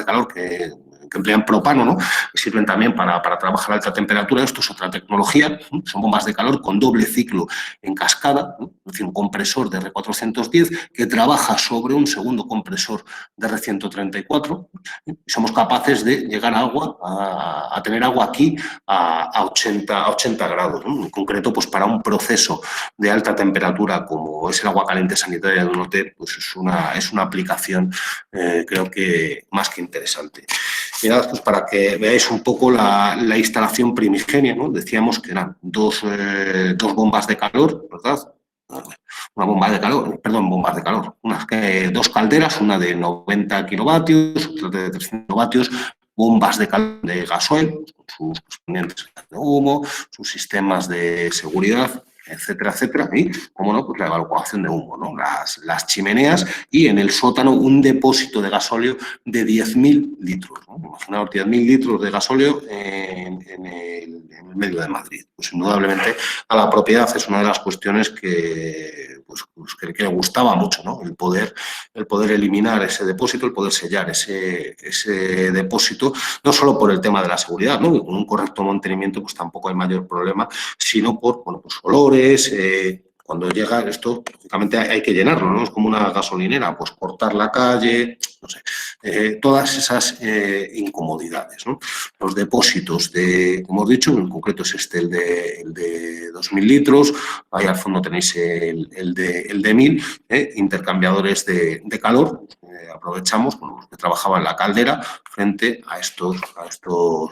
calor que emplean propano, ¿no? Que sirven también para trabajar a alta temperatura. Esto es otra tecnología, ¿no? Son bombas de calor con doble ciclo en cascada, ¿no? Es decir, un compresor de R410 que trabaja sobre un segundo compresor de R134, ¿eh? Y somos capaces de llegar a tener agua aquí a 80 grados, ¿no? En concreto, pues para un proceso de alta temperatura como es el agua caliente sanitaria de un hotel, pues es una aplicación creo que más que interesante. Mirad, pues para que veáis un poco la instalación primigenia, ¿no? Decíamos que eran dos bombas de calor, ¿verdad? Una bomba de calor, perdón, bombas de calor, dos calderas, una de 90 kilovatios, otra de 300 kilovatios, bombas de calor de gasoil, sus correspondientes de humo, sus sistemas de seguridad, etcétera, etcétera, y, como no, pues la evacuación de humo, ¿no? Las chimeneas y en el sótano un depósito de gasóleo de 10.000 litros, ¿no? Imaginaos 10.000 litros de gasóleo en el medio de Madrid. Pues indudablemente a la propiedad es una de las cuestiones que le gustaba mucho, ¿no? El poder eliminar ese depósito, el poder sellar ese depósito, no solo por el tema de la seguridad, ¿no? Con un correcto mantenimiento pues tampoco hay mayor problema, sino por, bueno, pues olores. Cuando llega esto, lógicamente hay que llenarlo, ¿no? Es como una gasolinera, pues cortar la calle, no sé, todas esas incomodidades, ¿no? Los depósitos como os he dicho, en concreto es el de 2.000 litros, ahí al fondo tenéis el de 1.000, intercambiadores de calor, aprovechamos, bueno, los que trabajaban en la caldera frente a estos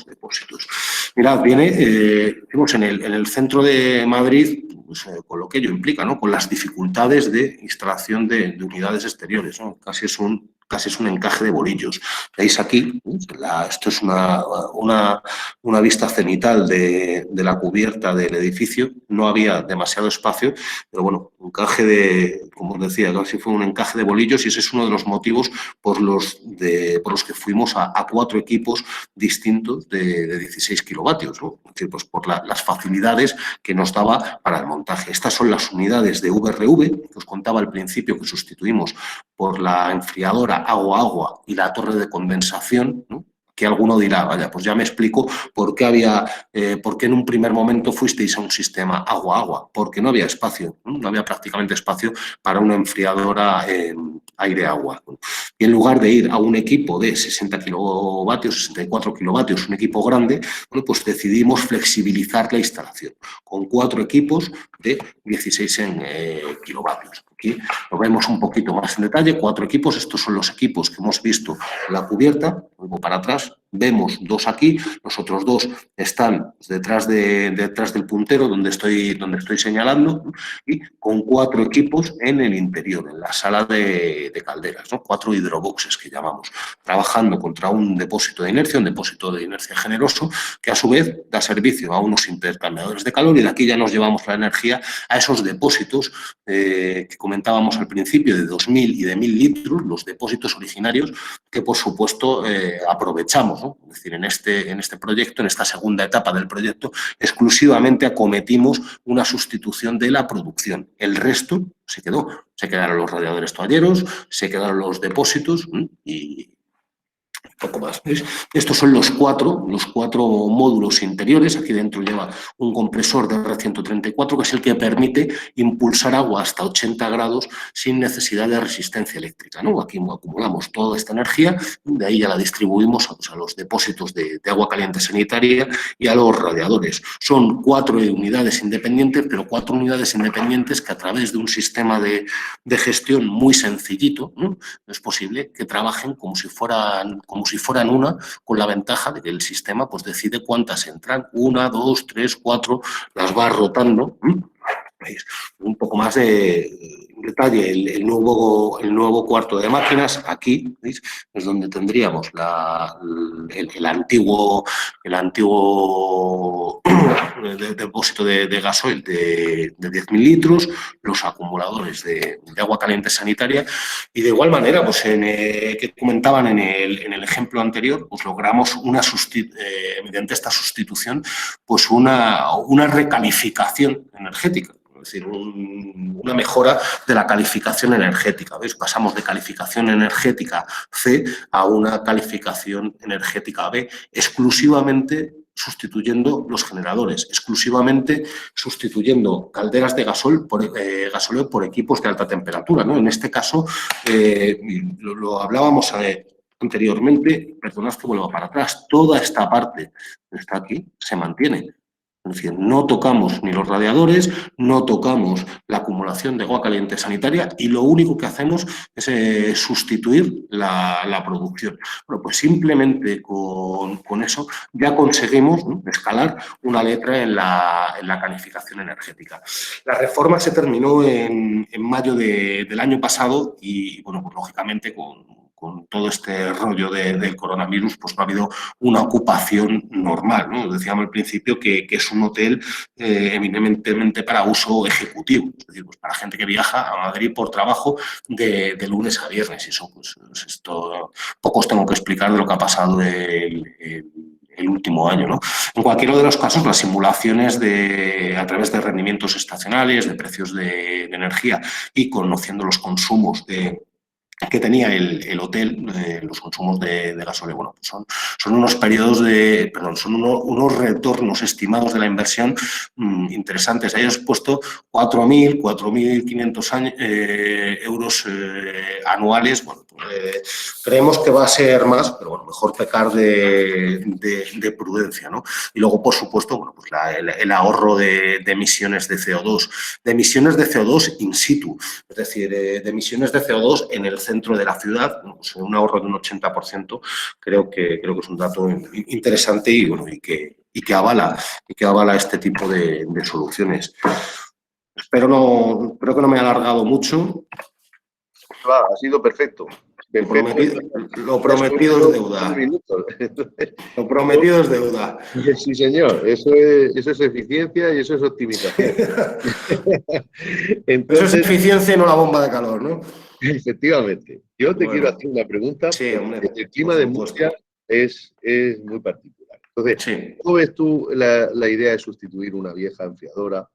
depósitos. Mirad, vimos en el centro de Madrid, pues, con lo que ello implica, ¿no? Con las dificultades de instalación de unidades exteriores, ¿no? Casi es un encaje de bolillos. Veis aquí, esto es una vista cenital de la cubierta del edificio. No había demasiado espacio, pero bueno, como os decía, casi fue un encaje de bolillos y ese es uno de los motivos por los que fuimos a 4 equipos distintos de 16 kilovatios, ¿no? Es decir, pues por las facilidades que nos daba para el montaje. Estas son las unidades de VRV, que os contaba al principio, que sustituimos por la enfriadora agua-agua y la torre de condensación, ¿no? Que alguno dirá, vaya, pues ya me explico por qué en un primer momento fuisteis a un sistema agua-agua, porque no había espacio, no había prácticamente espacio para una enfriadora aire-agua. Y en lugar de ir a un equipo de 60 kilovatios, 64 kilovatios, un equipo grande, bueno, pues decidimos flexibilizar la instalación con 4 equipos de 16 kilovatios. Aquí lo vemos un poquito más en detalle, 4 equipos, estos son los equipos que hemos visto en la cubierta, luego para atrás, vemos 2 aquí, los otros 2 están detrás del puntero donde estoy señalando, ¿no? Y con 4 equipos en el interior, en la sala de calderas, ¿no? 4 hidroboxes que llamamos, trabajando contra un depósito de inercia generoso, que a su vez da servicio a unos intercambiadores de calor y de aquí ya nos llevamos la energía a esos depósitos que comentábamos al principio de 2.000 y de 1.000 litros, los depósitos originarios que por supuesto aprovechamos, ¿no? Es decir, en este proyecto, en esta segunda etapa del proyecto, exclusivamente acometimos una sustitución de la producción. El resto se quedaron los radiadores toalleros, se quedaron los depósitos y poco más. ¿Ves? Estos son los cuatro módulos interiores. Aquí dentro lleva un compresor de R134 que es el que permite impulsar agua hasta 80 grados sin necesidad de resistencia eléctrica, ¿no? Aquí acumulamos toda esta energía, de ahí ya la distribuimos a los depósitos de agua caliente sanitaria y a los radiadores. Son 4 unidades independientes, pero 4 unidades independientes que a través de un sistema de gestión muy sencillito, ¿no? Es posible que trabajen como si fueran una, con la ventaja de que el sistema pues decide cuántas entran, 1, 2, 3, 4, las va rotando. ¿Veis? Un poco más de detalle el nuevo cuarto de máquinas. Aquí, ¿veis? Es donde tendríamos el antiguo depósito de gasoil de 10.000 litros, los acumuladores de agua caliente sanitaria, y de igual manera, pues que comentaban en el ejemplo anterior, pues logramos mediante esta sustitución, pues una recalificación energética. Es decir, una mejora de la calificación energética. ¿Veis? Pasamos de calificación energética C a una calificación energética B, exclusivamente sustituyendo los generadores, exclusivamente sustituyendo calderas de gasóleo por equipos de alta temperatura, ¿no? En este caso, lo hablábamos anteriormente, perdonad que vuelva para atrás, toda esta parte que está aquí se mantiene. Es decir, no tocamos ni los radiadores, no tocamos la acumulación de agua caliente sanitaria y lo único que hacemos es sustituir la producción. Bueno, pues simplemente con eso ya conseguimos, ¿no?, escalar una letra en la calificación energética. La reforma se terminó en mayo del año pasado y, bueno, pues lógicamente con todo este rollo del coronavirus, pues no ha habido una ocupación normal, ¿no? Decíamos al principio que es un hotel eminentemente para uso ejecutivo, es decir, pues para gente que viaja a Madrid por trabajo de lunes a viernes. Y eso, pues esto poco os tengo que explicar de lo que ha pasado el último año, ¿no? En cualquiera de los casos, las simulaciones a través de rendimientos estacionales, de precios de energía y conociendo los consumos que tenía el hotel, los consumos de gasóleo, bueno, pues son unos periodos son unos retornos estimados de la inversión interesantes. Ahí os he puesto 4.500 euros anuales. Bueno, creemos que va a ser más, pero bueno, mejor pecar de prudencia, ¿no? Y luego, por supuesto, bueno, pues el ahorro de emisiones de CO2, in situ, es decir, de emisiones de CO2 en el centro de la ciudad, bueno, pues un ahorro de un 80%, creo que es un dato interesante y, bueno, y que avala este tipo de soluciones. Creo que no me he alargado mucho. Ha sido perfecto. Lo prometido es deuda. Lo prometido es deuda. Sí, señor. Eso es eficiencia y eso es optimización. Entonces, eso es eficiencia y no la bomba de calor, ¿no? Efectivamente. Yo te quiero hacer una pregunta. Sí, hombre, el clima de Murcia es muy particular. Entonces, sí, ¿cómo ves tú la idea de sustituir una vieja enfriadora,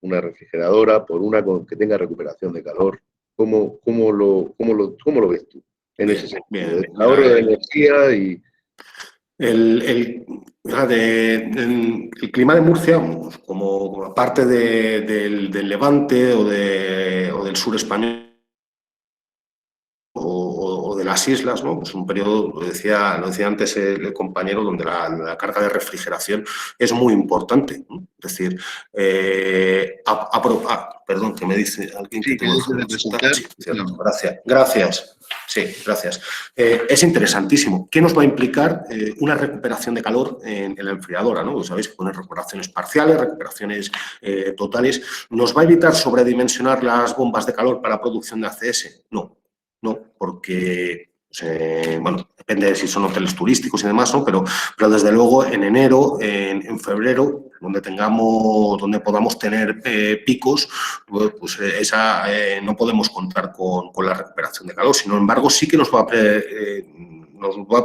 una refrigeradora, por una que tenga recuperación de calor? ¿Cómo lo ves tú en ese sentido? El ahorro de energía y... El clima de Murcia, como parte del Levante o del sur español o de las islas, ¿no? Pues un periodo, lo decía antes el compañero, donde la carga de refrigeración es muy importante, ¿no? Es decir, perdón, que me dice alguien que tengo que presentar. Sí, cierto, gracias. Sí, gracias. Es interesantísimo. ¿Qué nos va a implicar una recuperación de calor en la enfriadora, ¿no? Pues sabéis que poner recuperaciones parciales, recuperaciones totales. ¿Nos va a evitar sobredimensionar las bombas de calor para producción de ACS? No, porque, bueno, depende de si son hoteles turísticos y demás, ¿no? Pero desde luego en enero, en febrero, donde podamos tener picos, pues no podemos contar con la recuperación de calor. Sin embargo, sí que nos va a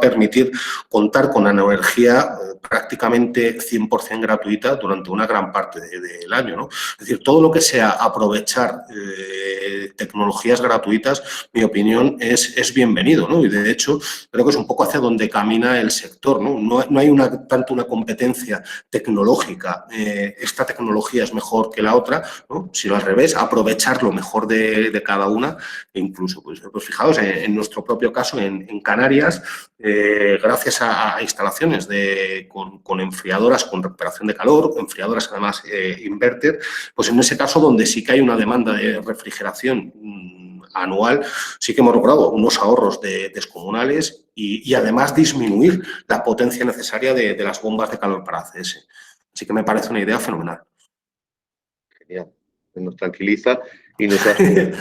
permitir contar con la energía prácticamente 100% gratuita durante una gran parte del año, ¿no? Es decir, todo lo que sea aprovechar tecnologías gratuitas, mi opinión, es bienvenido, ¿no? Y de hecho, creo que es un poco hacia donde camina el sector, ¿no? No hay tanto una competencia tecnológica, esta tecnología es mejor que la otra, ¿no? Sino al revés, aprovechar lo mejor de cada una, e incluso, pues fijaos, en nuestro propio caso, en Canarias, gracias a instalaciones con enfriadoras con recuperación de calor, enfriadoras además inverter, pues en ese caso donde sí que hay una demanda de refrigeración anual, sí que hemos logrado unos ahorros descomunales y además disminuir la potencia necesaria de las bombas de calor para ACS. Así que me parece una idea fenomenal. Genial. nos tranquiliza y nos hace,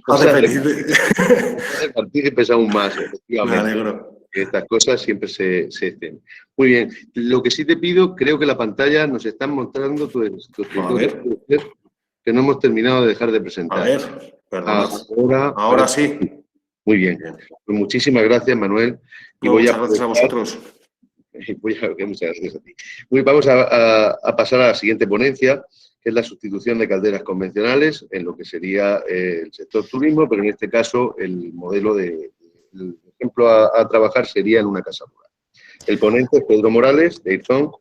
nos hace partícipes aún más, efectivamente. Me alegro. Que estas cosas siempre se estén. Muy bien. Lo que sí te pido, creo que la pantalla nos están mostrando tu escritorio, que no hemos terminado de dejar de presentar. A ver, perdona. Ahora sí. Muy bien. Pues muchísimas gracias, Manuel. Y muchas gracias a vosotros. Muchas gracias a ti. Vamos a pasar a la siguiente ponencia, que es la sustitución de calderas convencionales en lo que sería el sector turismo, pero en este caso el modelo el ejemplo a trabajar sería en una casa rural. El ponente es Pedro Morales, de Airzón.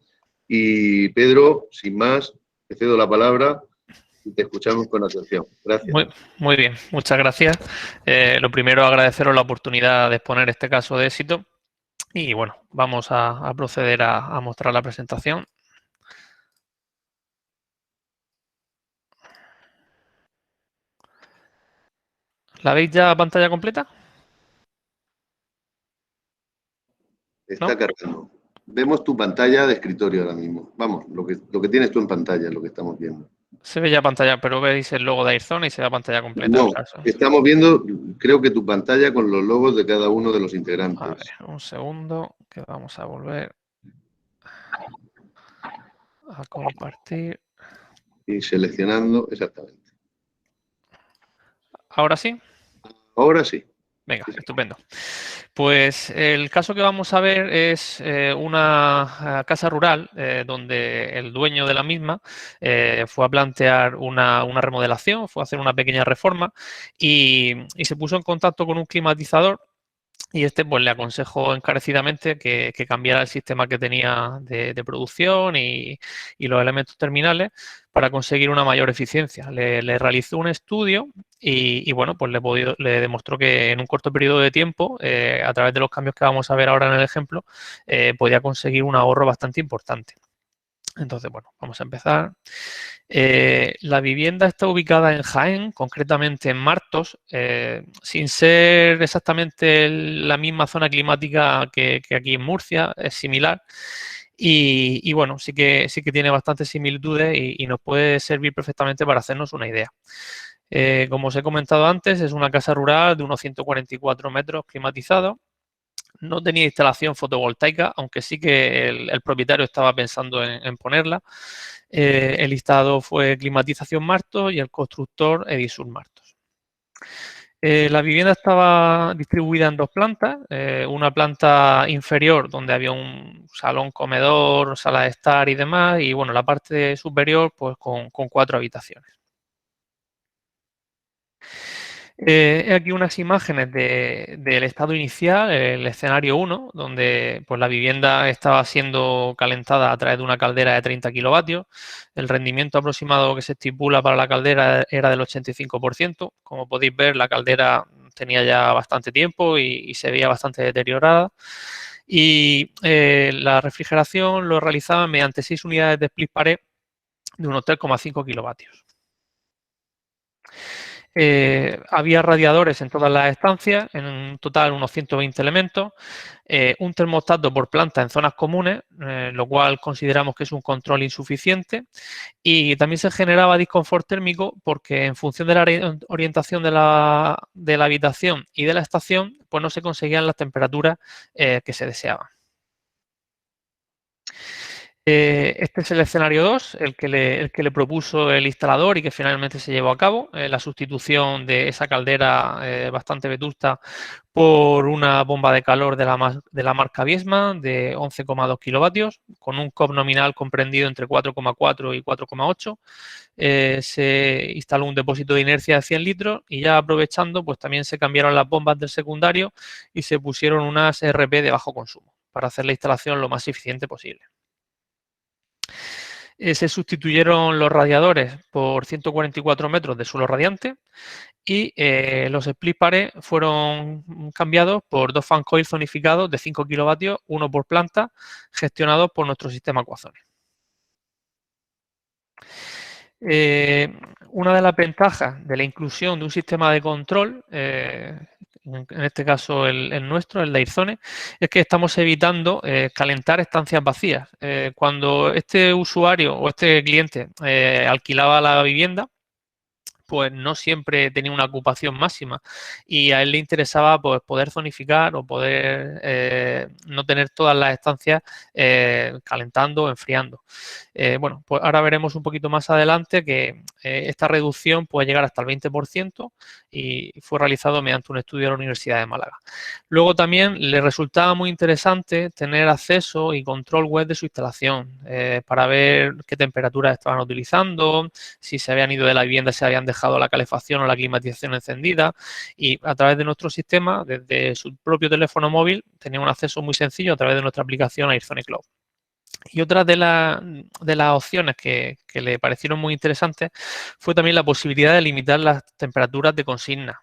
Y Pedro, sin más, te cedo la palabra y te escuchamos con atención. Gracias. Muy bien, muchas gracias. Lo primero, agradeceros la oportunidad de exponer este caso de éxito. Y bueno, vamos a proceder a mostrar la presentación. ¿La veis ya pantalla completa? Está cargando. Vemos tu pantalla de escritorio ahora mismo. Vamos, lo que tienes tú en pantalla es lo que estamos viendo. Se ve ya pantalla, pero veis el logo de Airzone y se ve pantalla completa. No, estamos viendo, creo que tu pantalla con los logos de cada uno de los integrantes. A ver, un segundo, que vamos a volver a compartir. Y seleccionando, exactamente. ¿Ahora sí? Ahora sí. Venga, estupendo. Pues el caso que vamos a ver es una casa rural donde el dueño de la misma fue a plantear una remodelación, fue a hacer una pequeña reforma y se puso en contacto con un climatizador. Y pues le aconsejó encarecidamente que cambiara el sistema que tenía de producción y los elementos terminales para conseguir una mayor eficiencia. Le realizó un estudio y bueno, pues le demostró que en un corto periodo de tiempo, a través de los cambios que vamos a ver ahora en el ejemplo, podía conseguir un ahorro bastante importante. Entonces, bueno, vamos a empezar. La vivienda está ubicada en Jaén, concretamente en Martos, sin ser exactamente la misma zona climática que aquí en Murcia, es similar. Y bueno, sí que tiene bastantes similitudes y nos puede servir perfectamente para hacernos una idea. Como os he comentado antes, es una casa rural de unos 144 metros climatizado. No tenía instalación fotovoltaica, aunque sí que el propietario estaba pensando en ponerla. El listado fue Climatización Martos y el constructor Edisur Martos. La vivienda estaba distribuida en dos plantas, una planta inferior donde había un salón comedor, sala de estar y demás, y bueno, la parte superior pues con 4 habitaciones. Aquí unas imágenes del estado inicial, el escenario 1, donde pues, la vivienda estaba siendo calentada a través de una caldera de 30 kilovatios. El rendimiento aproximado que se estipula para la caldera era del 85%. Como podéis ver, la caldera tenía ya bastante tiempo y se veía bastante deteriorada. Y la refrigeración lo realizaban mediante 6 unidades de split pared de unos 3,5 kilovatios. Había radiadores en todas las estancias, en total unos 120 elementos, un termostato por planta en zonas comunes, lo cual consideramos que es un control insuficiente, y también se generaba disconfort térmico porque en función de la orientación de la habitación y de la estación, pues no se conseguían las temperaturas que se deseaban. Este es el escenario 2, el que le propuso el instalador y que finalmente se llevó a cabo, la sustitución de esa caldera bastante vetusta por una bomba de calor de la marca Viessmann de 11,2 kilovatios, con un COP nominal comprendido entre 4,4 y 4,8. Se instaló un depósito de inercia de 100 litros y ya aprovechando, pues también se cambiaron las bombas del secundario y se pusieron unas RP de bajo consumo para hacer la instalación lo más eficiente posible. Se sustituyeron los radiadores por 144 metros de suelo radiante y los split pared fueron cambiados por 2 fan coil zonificados de 5 kilovatios, uno por planta, gestionados por nuestro sistema Aquazone. Una de las ventajas de la inclusión de un sistema de control en este caso el nuestro, el de Airzone, es que estamos evitando calentar estancias vacías. Cuando este usuario o este cliente alquilaba la vivienda, pues no siempre tenía una ocupación máxima y a él le interesaba pues, poder zonificar o poder no tener todas las estancias calentando o enfriando. Bueno, pues ahora veremos un poquito más adelante que esta reducción puede llegar hasta el 20% y fue realizado mediante un estudio de la Universidad de Málaga. Luego también le resultaba muy interesante tener acceso y control web de su instalación para ver qué temperaturas estaban utilizando, si se habían ido de la vivienda, se habían dejado la calefacción o la climatización encendida y a través de nuestro sistema, desde su propio teléfono móvil, tenía un acceso muy sencillo a través de nuestra aplicación Airzone Cloud. Y otra de las opciones que le parecieron muy interesantes fue también la posibilidad de limitar las temperaturas de consigna.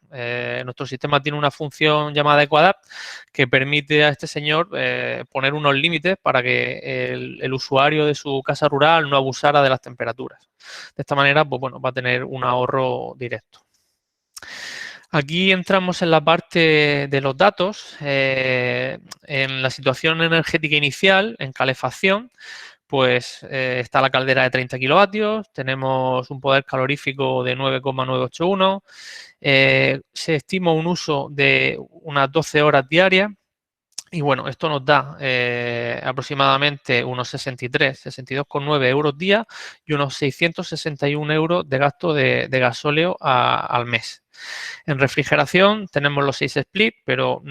Nuestro sistema tiene una función llamada EcoAdapt que permite a este señor poner unos límites para que el usuario de su casa rural no abusara de las temperaturas. De esta manera, pues bueno, va a tener un ahorro directo. Aquí entramos en la parte de los datos. En la situación energética inicial, en calefacción, pues está la caldera de 30 kilovatios, tenemos un poder calorífico de 9,981, se estima un uso de unas 12 horas diarias. Y bueno, esto nos da aproximadamente unos 62,9 euros día y unos 661 euros de gasto de gasóleo al mes. En refrigeración tenemos los 6 split, pero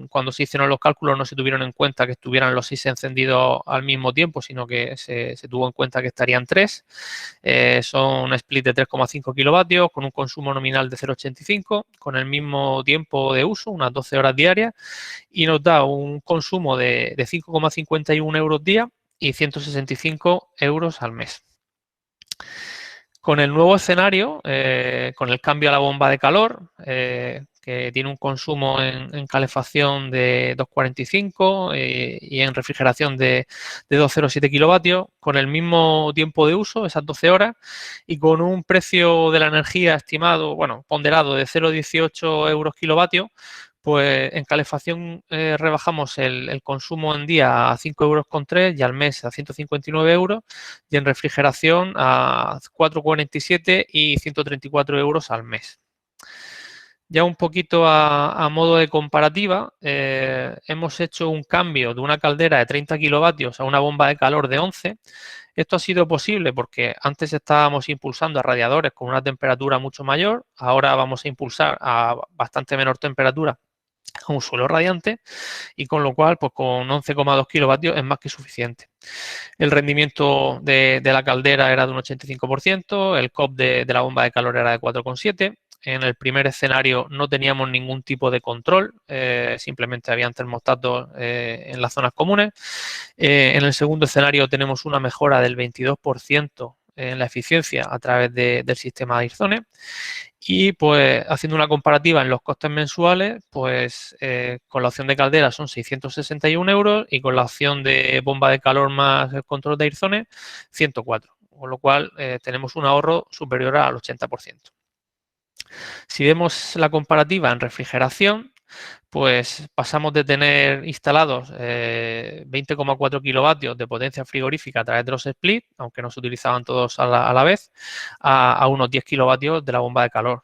cuando se hicieron los cálculos no se tuvieron en cuenta que estuvieran los 6 encendidos al mismo tiempo, sino que se tuvo en cuenta que estarían 3. Son un split de 3,5 kilovatios con un consumo nominal de 0,85, con el mismo tiempo de uso, unas 12 horas diarias, y nos da un consumo de 5,51 euros día y 165 euros al mes. Con el nuevo escenario, con el cambio a la bomba de calor, que tiene un consumo en calefacción de 2,45 y en refrigeración de 2,07 kilovatios, con el mismo tiempo de uso, esas 12 horas, y con un precio de la energía estimado, bueno, ponderado de 0,18 euros kilovatios, pues en calefacción rebajamos el consumo en día a 5,3 euros y al mes a 159 euros y en refrigeración a 4,47 y 134 euros al mes. Ya un poquito a modo de comparativa, hemos hecho un cambio de una caldera de 30 kilovatios a una bomba de calor de 11. Esto ha sido posible porque antes estábamos impulsando a radiadores con una temperatura mucho mayor, ahora vamos a impulsar a bastante menor temperatura a un suelo radiante y con lo cual pues con 11,2 kilovatios es más que suficiente. El rendimiento de la caldera era de un 85%, el COP de la bomba de calor era de 4,7. En el primer escenario no teníamos ningún tipo de control, simplemente habían termostatos en las zonas comunes. En el segundo escenario tenemos una mejora del 22% en la eficiencia a través del sistema de Airzone. Y pues haciendo una comparativa en los costes mensuales, pues con la opción de caldera son 661 euros y con la opción de bomba de calor más el control de Airzone 104, con lo cual tenemos un ahorro superior al 80%. Si vemos la comparativa en refrigeración, pues pasamos de tener instalados 20,4 kilovatios de potencia frigorífica a través de los split, aunque no se utilizaban todos a la vez, a unos 10 kilovatios de la bomba de calor.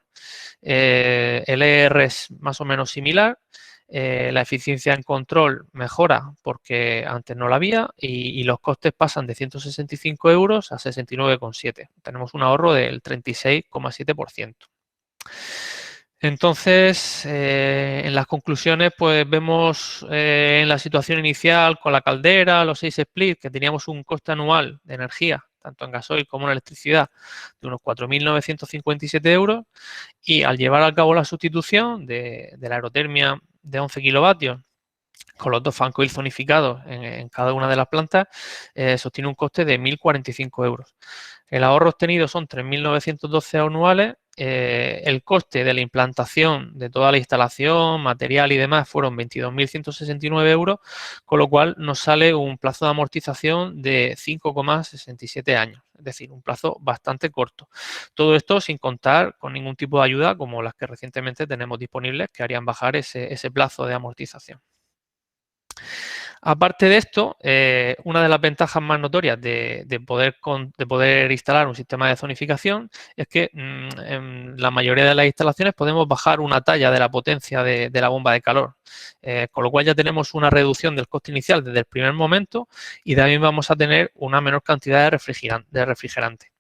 El ER es más o menos similar. La eficiencia en control mejora porque antes no la había y los costes pasan de 165 euros a 69,7. Tenemos un ahorro del 36,7%. Entonces, en las conclusiones, pues vemos en la situación inicial con la caldera, los 6 split, que teníamos un coste anual de energía, tanto en gasoil como en electricidad, de unos 4.957 euros. Y al llevar a cabo la sustitución de la aerotermia de 11 kilovatios con los dos fan coil zonificados en cada una de las plantas, sostiene un coste de 1.045 euros. El ahorro obtenido son 3.912 anuales el coste de la implantación de toda la instalación, material y demás fueron 22.169 euros, con lo cual nos sale un plazo de amortización de 5,67 años, es decir, un plazo bastante corto. Todo esto sin contar con ningún tipo de ayuda como las que recientemente tenemos disponibles, que harían bajar ese plazo de amortización. Aparte de esto, una de las ventajas más notorias de poder instalar un sistema de zonificación es que en la mayoría de las instalaciones podemos bajar una talla de la potencia de la bomba de calor, con lo cual ya tenemos una reducción del coste inicial desde el primer momento y también vamos a tener una menor cantidad de refrigerante.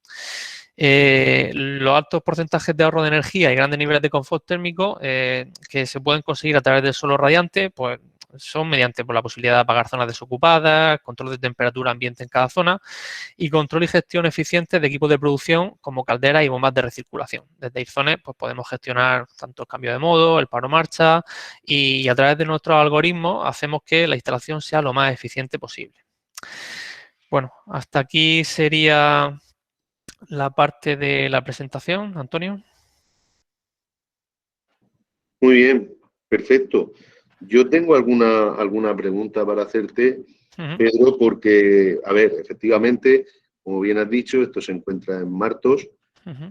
Los altos porcentajes de ahorro de energía y grandes niveles de confort térmico que se pueden conseguir a través del suelo radiante, pues son mediante la posibilidad de apagar zonas desocupadas, control de temperatura ambiente en cada zona y control y gestión eficiente de equipos de producción como calderas y bombas de recirculación. Desde Airzones pues podemos gestionar tanto el cambio de modo, el paro marcha y a través de nuestros algoritmos hacemos que la instalación sea lo más eficiente posible. Bueno, hasta aquí sería la parte de la presentación, Antonio. Muy bien, perfecto. Yo tengo alguna pregunta para hacerte, Pedro, porque, a ver, efectivamente, como bien has dicho, esto se encuentra en Martos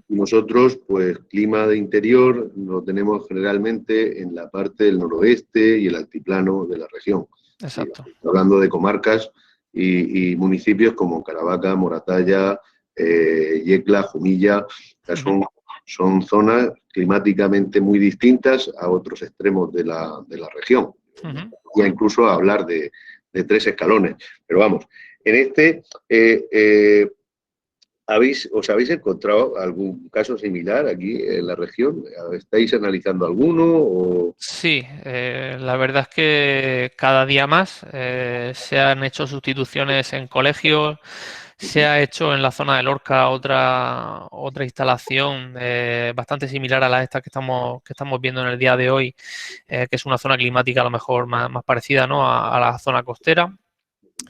y nosotros, pues, clima de interior lo tenemos generalmente en la parte del noroeste y el altiplano de la región. Exacto. Hablando de comarcas y municipios como Caravaca, Moratalla, Yecla, Jumilla, que son zonas climáticamente muy distintas a otros extremos de la región. Ya incluso hablar de 3 escalones. Pero vamos, en este, ¿os habéis encontrado algún caso similar aquí en la región? ¿Estáis analizando alguno? O... Sí, la verdad es que cada día más se han hecho sustituciones en colegios. Se ha hecho en la zona de Lorca otra instalación bastante similar a la esta que estamos viendo en el día de hoy, que es una zona climática a lo mejor más parecida, ¿no?, a la zona costera.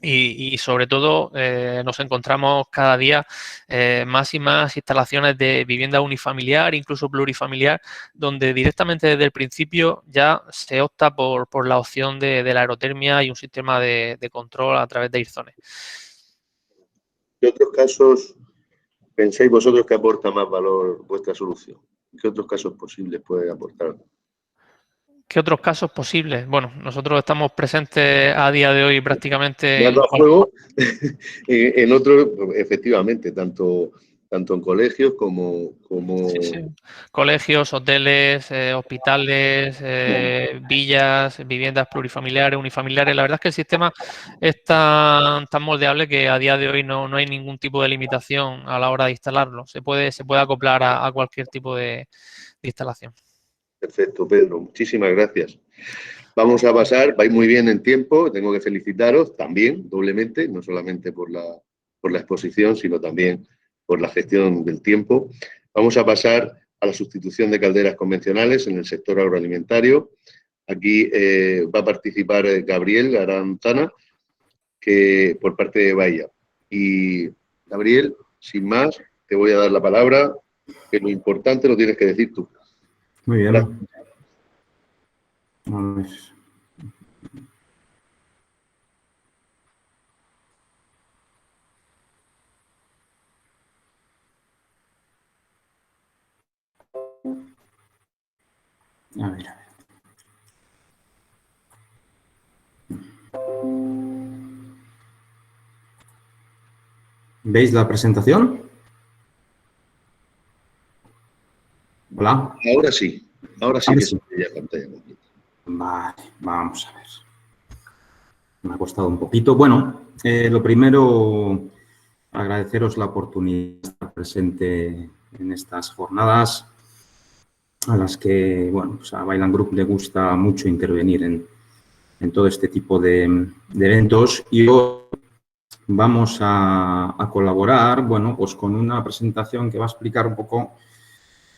Y sobre todo nos encontramos cada día más y más instalaciones de vivienda unifamiliar, incluso plurifamiliar, donde directamente desde el principio ya se opta por la opción de la aerotermia y un sistema de control a través de Airzones. ¿Qué otros casos pensáis vosotros que aporta más valor vuestra solución? ¿Qué otros casos posibles puede aportar? ¿Qué otros casos posibles? Bueno, nosotros estamos presentes a día de hoy prácticamente en otros, efectivamente, tanto en colegios como... Sí. Colegios, hoteles, hospitales, villas, viviendas plurifamiliares, unifamiliares. La verdad es que el sistema es tan moldeable que a día de hoy no hay ningún tipo de limitación a la hora de instalarlo. Se puede acoplar a cualquier tipo de instalación. Perfecto, Pedro. Muchísimas gracias. Vamos a pasar, vais muy bien en tiempo, tengo que felicitaros también, doblemente, no solamente por la exposición, sino también por la gestión del tiempo. Vamos a pasar a la sustitución de calderas convencionales en el sector agroalimentario. Aquí va a participar Gabriel Aranzana, que por parte de Bahía. Y Gabriel, sin más, te voy a dar la palabra, que lo importante lo tienes que decir tú. Muy bien. Gracias. A ver. ¿Veis la presentación? Hola. Ahora sí que se veía pantalla completa. Vale, vamos a ver. Me ha costado un poquito. Bueno, lo primero, agradeceros la oportunidad de estar presente en estas jornadas a las que, bueno, pues a Bailan Group le gusta mucho intervenir en todo este tipo de eventos y hoy vamos a colaborar, bueno, pues con una presentación que va a explicar un poco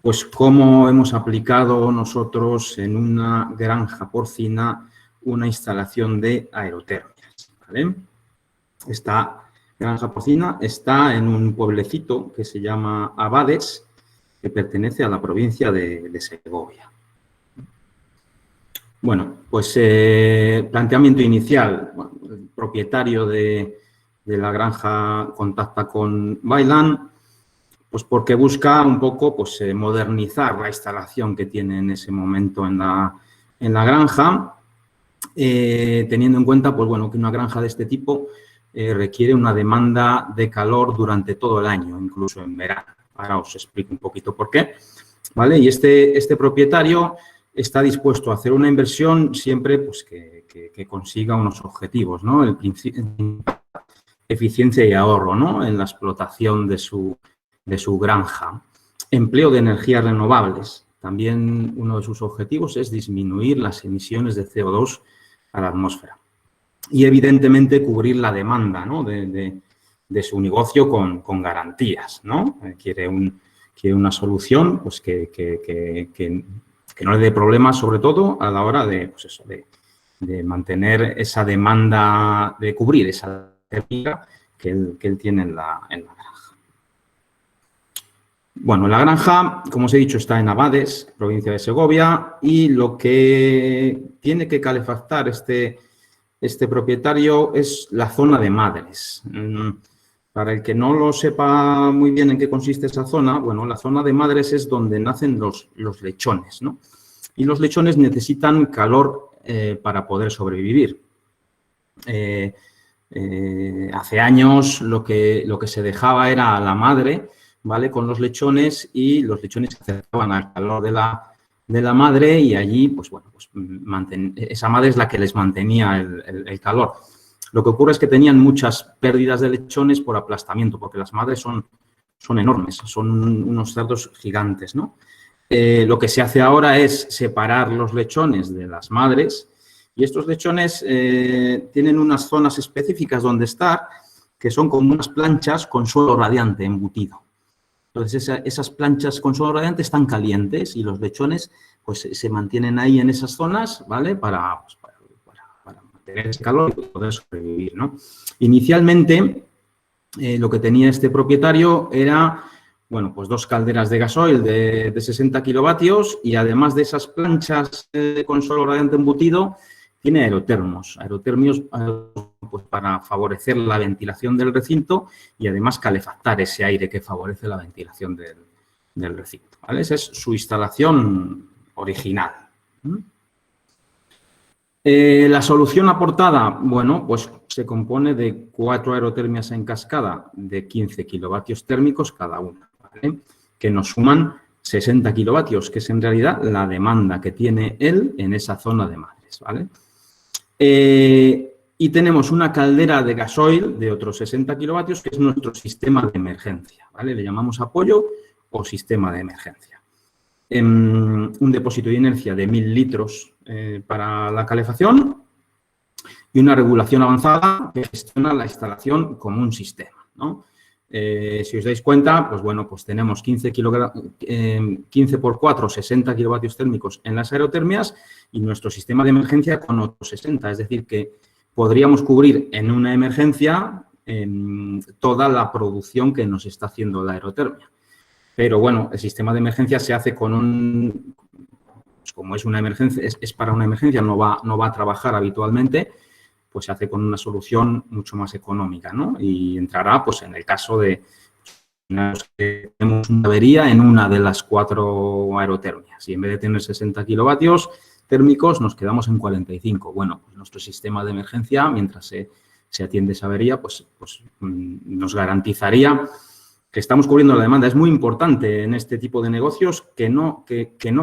pues cómo hemos aplicado nosotros en una granja porcina una instalación de aerotermias, ¿vale? Esta granja porcina está en un pueblecito que se llama Abades, que pertenece a la provincia de Segovia. Bueno, pues planteamiento inicial. Bueno, el propietario de la granja contacta con Bailan, pues porque busca un poco pues, modernizar la instalación que tiene en ese momento en la granja, teniendo en cuenta pues, bueno, que una granja de este tipo requiere una demanda de calor durante todo el año, incluso en verano. Ahora os explico un poquito por qué, ¿vale? Y este propietario está dispuesto a hacer una inversión siempre pues, que consiga unos objetivos, ¿no? El principio, eficiencia y ahorro, ¿no? En la explotación de su granja. Empleo de energías renovables. También uno de sus objetivos es disminuir las emisiones de CO2 a la atmósfera. Y, evidentemente, cubrir la demanda, ¿no? de su negocio con garantías, ¿no? Quiere una solución pues, que no le dé problemas, sobre todo a la hora de, pues eso, de mantener esa demanda, de cubrir esa demanda que él tiene en la granja. Bueno, la granja, como os he dicho, está en Abades, provincia de Segovia, y lo que tiene que calefactar este propietario es la zona de madres. Para el que no lo sepa muy bien en qué consiste esa zona, bueno, la zona de madres es donde nacen los lechones, ¿no? Y los lechones necesitan calor para poder sobrevivir. Hace años lo que se dejaba era a la madre, ¿vale? Con los lechones, y los lechones se acercaban al calor de la madre, y allí, pues bueno, pues esa madre es la que les mantenía el calor. Lo que ocurre es que tenían muchas pérdidas de lechones por aplastamiento, porque las madres son enormes, son unos cerdos gigantes, ¿no? Lo que se hace ahora es separar los lechones de las madres, y estos lechones tienen unas zonas específicas donde estar, que son como unas planchas con suelo radiante embutido. Entonces, esas planchas con suelo radiante están calientes, y los lechones pues, se mantienen ahí en esas zonas, ¿vale? Para mantener ese calor y poder sobrevivir, ¿no? Inicialmente, lo que tenía este propietario era, bueno, pues 2 calderas de gasoil de 60 kilovatios, y además de esas planchas con suelo radiante embutido, tiene aerotermios pues, para favorecer la ventilación del recinto y además calefactar ese aire que favorece la ventilación del recinto, ¿vale? Esa es su instalación original. La solución aportada, bueno, pues se compone de 4 aerotermias en cascada de 15 kilovatios térmicos cada una, ¿vale? Que nos suman 60 kilovatios, que es en realidad la demanda que tiene él en esa zona de madres, ¿vale? Y tenemos una caldera de gasoil de otros 60 kilovatios, que es nuestro sistema de emergencia, ¿vale? Le llamamos apoyo o sistema de emergencia. Un depósito de inercia de 1000 litros para la calefacción, y una regulación avanzada que gestiona la instalación como un sistema, ¿no? Si os dais cuenta, pues bueno, pues tenemos 15 por 4, 60 kilovatios térmicos en las aerotermias, y nuestro sistema de emergencia con otros 60. Es decir, que podríamos cubrir en una emergencia toda la producción que nos está haciendo la aerotermia. Pero bueno, el sistema de emergencia se hace con pues como es una emergencia, es para una emergencia, no va a trabajar habitualmente, pues se hace con una solución mucho más económica, ¿no? Y entrará, pues, en el caso de que tenemos una avería en una de las 4 aerotermias, y en vez de tener 60 kilovatios térmicos, nos quedamos en 45. Bueno, pues nuestro sistema de emergencia, mientras se atiende esa avería, pues nos garantizaría que estamos cubriendo la demanda. Es muy importante en este tipo de negocios que no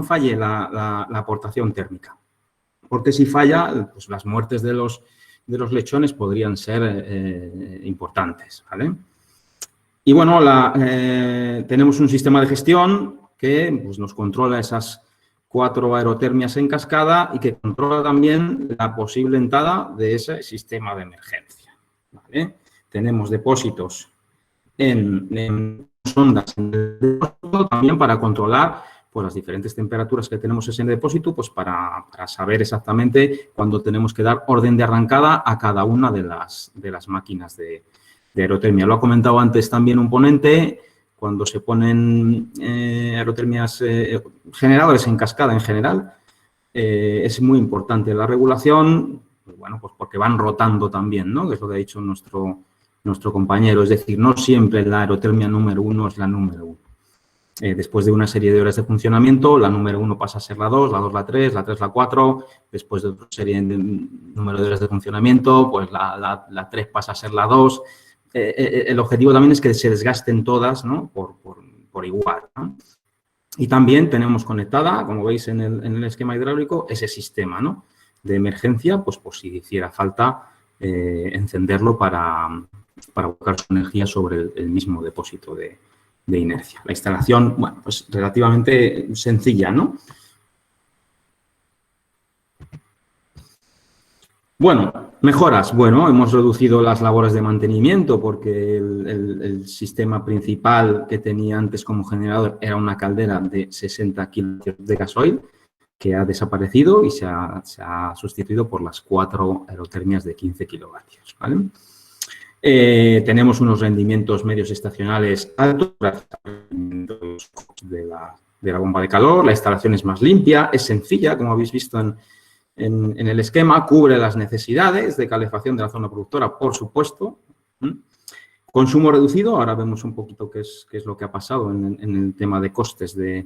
falle la aportación térmica, porque si falla, pues las muertes de los lechones podrían ser importantes, ¿vale? Y bueno, tenemos un sistema de gestión que pues, nos controla esas 4 aerotermias en cascada y que controla también la posible entrada de ese sistema de emergencia, ¿vale? Tenemos depósitos en sondas en el depósito también para controlar pues, las diferentes temperaturas que tenemos en el depósito, pues para saber exactamente cuándo tenemos que dar orden de arrancada a cada una de las máquinas de aerotermia. Lo ha comentado antes también un ponente, cuando se ponen aerotermias, generadores en cascada en general, es muy importante la regulación, pues bueno, pues porque van rotando también, ¿no? Que es lo que ha dicho nuestro compañero. Es decir, no siempre la aerotermia número 1 es la número 1. Después de una serie de horas de funcionamiento, la número 1 pasa a ser la 2 la 3 la 4. Después de otra serie de número de horas de funcionamiento, pues la 3 pasa a ser la 2. El objetivo también es que se desgasten todas, ¿no? por igual, ¿no? Y también tenemos conectada, como veis en el esquema hidráulico, ese sistema, ¿no? de emergencia, pues por si hiciera falta encenderlo para buscar su energía sobre el mismo depósito de inercia. La instalación, bueno, pues relativamente sencilla, ¿no? Bueno, mejoras. Bueno, hemos reducido las labores de mantenimiento porque el sistema principal que tenía antes como generador era una caldera de 60 kilovatios de gasoil que ha desaparecido y se ha sustituido por las 4 aerotermias de 15 kilovatios, ¿vale? Tenemos unos rendimientos medios estacionales altos gracias de la bomba de calor. La instalación es más limpia, es sencilla, como habéis visto en el esquema, cubre las necesidades de calefacción de la zona productora, por supuesto. Consumo reducido, ahora vemos un poquito qué es lo que ha pasado en el tema de costes de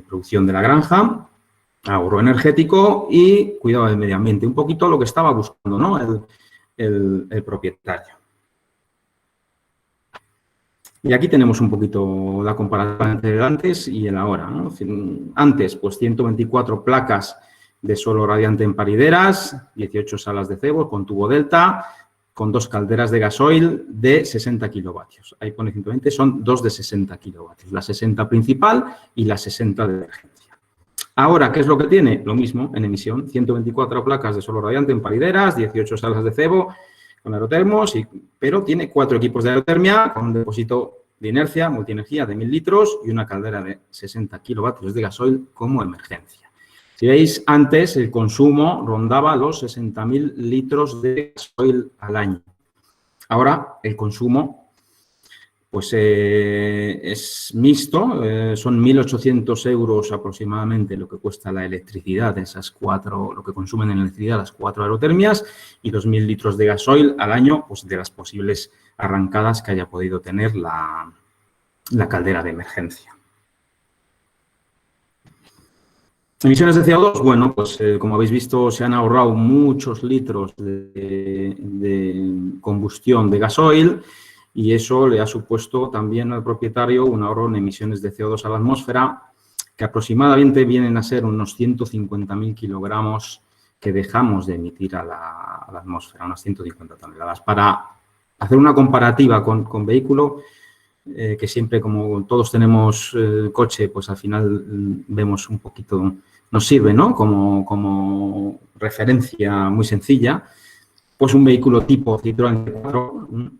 producción de la granja, ahorro energético y cuidado del medio ambiente. Un poquito lo que estaba buscando, ¿no? el propietario. Y aquí tenemos un poquito la comparación entre el antes y el ahora, ¿no? Antes, pues 124 placas de suelo radiante en parideras, 18 salas de cebo con tubo delta, con 2 calderas de gasoil de 60 kilovatios. Ahí pone 120, son 2 de 60 kilovatios. La 60 principal y la 60 de emergencia. Ahora, ¿qué es lo que tiene? Lo mismo en emisión, 124 placas de suelo radiante en parideras, 18 salas de cebo con aerotermos, pero tiene 4 equipos de aerotermia con un depósito de inercia, multienergía de 1000 litros y una caldera de 60 kilovatios de gasoil como emergencia. Si veis, antes el consumo rondaba los 60.000 litros de gasoil al año. Ahora el consumo pues es mixto, son 1.800 euros aproximadamente lo que cuesta la electricidad de esas 4, lo que consumen en electricidad las 4 aerotermias y 2.000 litros de gasoil al año, pues de las posibles arrancadas que haya podido tener la caldera de emergencia. Emisiones de CO2, bueno, pues como habéis visto se han ahorrado muchos litros de combustión de gasoil y eso le ha supuesto también al propietario un ahorro en emisiones de CO2 a la atmósfera que aproximadamente vienen a ser unos 150.000 kilogramos que dejamos de emitir a la atmósfera, unas 150 toneladas. Para hacer una comparativa con vehículo, que siempre como todos tenemos coche, pues al final vemos un poquito, nos sirve, ¿no? Como referencia muy sencilla, pues un vehículo tipo Citroën C4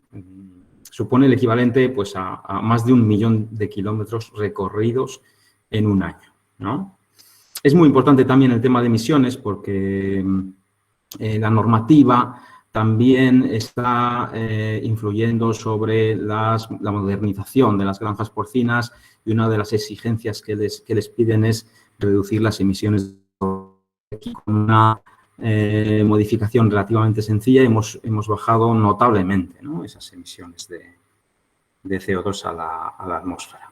supone el equivalente pues a más de 1 millón de kilómetros recorridos en un año, ¿no? Es muy importante también el tema de emisiones porque la normativa también está influyendo sobre la modernización de las granjas porcinas y una de las exigencias que les piden es reducir las emisiones. Con una modificación relativamente sencilla hemos bajado notablemente, ¿no? Esas emisiones de CO2 a la atmósfera.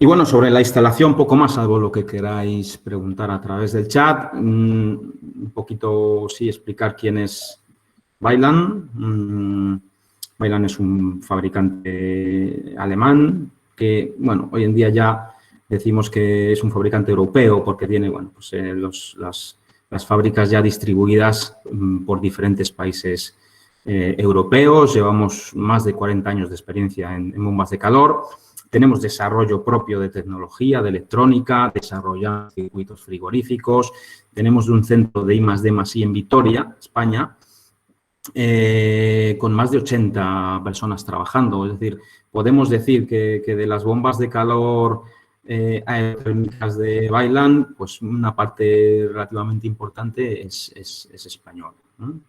Y bueno, sobre la instalación, poco más, salvo lo que queráis preguntar a través del chat. Un poquito, sí, explicar quién es Weiland. Weiland es un fabricante alemán que, bueno, hoy en día ya decimos que es un fabricante europeo porque tiene, bueno, pues las fábricas ya distribuidas por diferentes países europeos. Llevamos más de 40 años de experiencia en bombas de calor. Tenemos desarrollo propio de tecnología, de electrónica, desarrollamos circuitos frigoríficos. Tenemos un centro de I+D+I en Vitoria, España, con más de 80 personas trabajando. Es decir, podemos decir que de las bombas de calor aerotérmicas de Weiland, pues una parte relativamente importante es española, ¿no?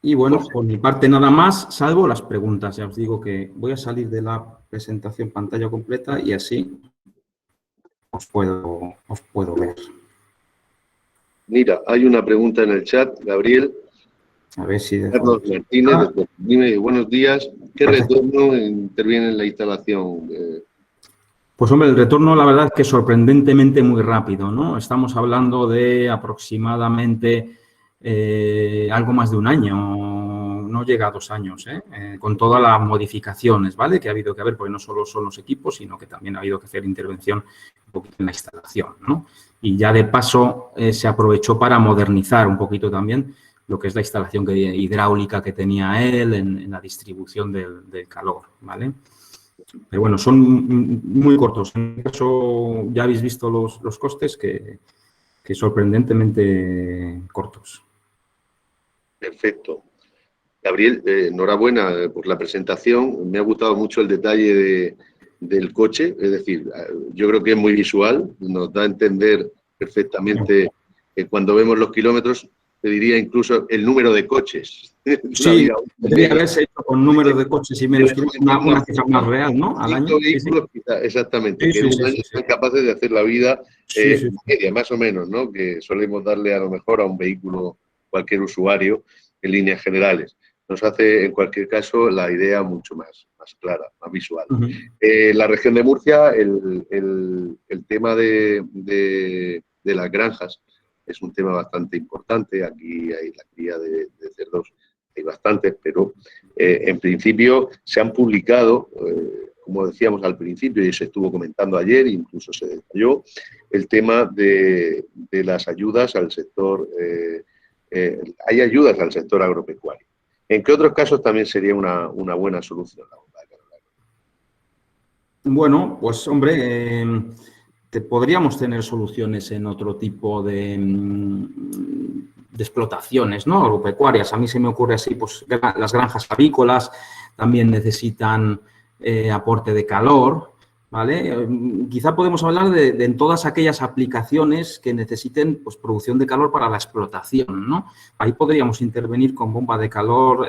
Y bueno, por mi parte nada más, salvo las preguntas. Ya os digo que voy a salir de la presentación pantalla completa y así os puedo ver. Mira, hay una pregunta en el chat, Gabriel. A ver si... Carlos Martínez, dime, buenos días. ¿Qué retorno interviene en la instalación? Pues hombre, el retorno la verdad es que es sorprendentemente muy rápido, ¿no? Estamos hablando de aproximadamente algo más de un año, no llega a 2 años, con todas las modificaciones, ¿vale? Que ha habido que haber, porque no solo son los equipos, sino que también ha habido que hacer intervención un poquito en la instalación, ¿no? Y ya de paso se aprovechó para modernizar un poquito también lo que es la instalación hidráulica que tenía él en la distribución del calor, ¿vale? Pero bueno, son muy cortos. En este caso ya habéis visto los costes que sorprendentemente cortos. Perfecto. Gabriel, enhorabuena por la presentación. Me ha gustado mucho el detalle del coche. Es decir, yo creo que es muy visual. Nos da a entender perfectamente cuando vemos los kilómetros, te diría incluso el número de coches. Sí, debería haberse hecho con números de coches y menos kilómetros, una cifra más real, ¿no? Al año. Vehículos, sí, sí. Exactamente, que en un año son capaces de hacer la vida media, más o menos, ¿no? Que solemos darle a lo mejor a un vehículo cualquier usuario en líneas generales. Nos hace, en cualquier caso, la idea mucho más clara, más visual. La región de Murcia, el tema de las granjas es un tema bastante importante. Aquí hay la cría de cerdos, hay bastantes, pero en principio se han publicado, como decíamos al principio y se estuvo comentando ayer, incluso se detalló, el tema de las ayudas al sector, hay ayudas al sector agropecuario. ¿En qué otros casos también sería una buena solución la bomba de calor? Bueno, pues hombre, podríamos tener soluciones en otro tipo de explotaciones, ¿no? Agropecuarias. A mí se me ocurre así, pues las granjas avícolas también necesitan aporte de calor, ¿vale? Quizá podemos hablar de todas aquellas aplicaciones que necesiten pues, producción de calor para la explotación, ¿no? Ahí podríamos intervenir con bomba de calor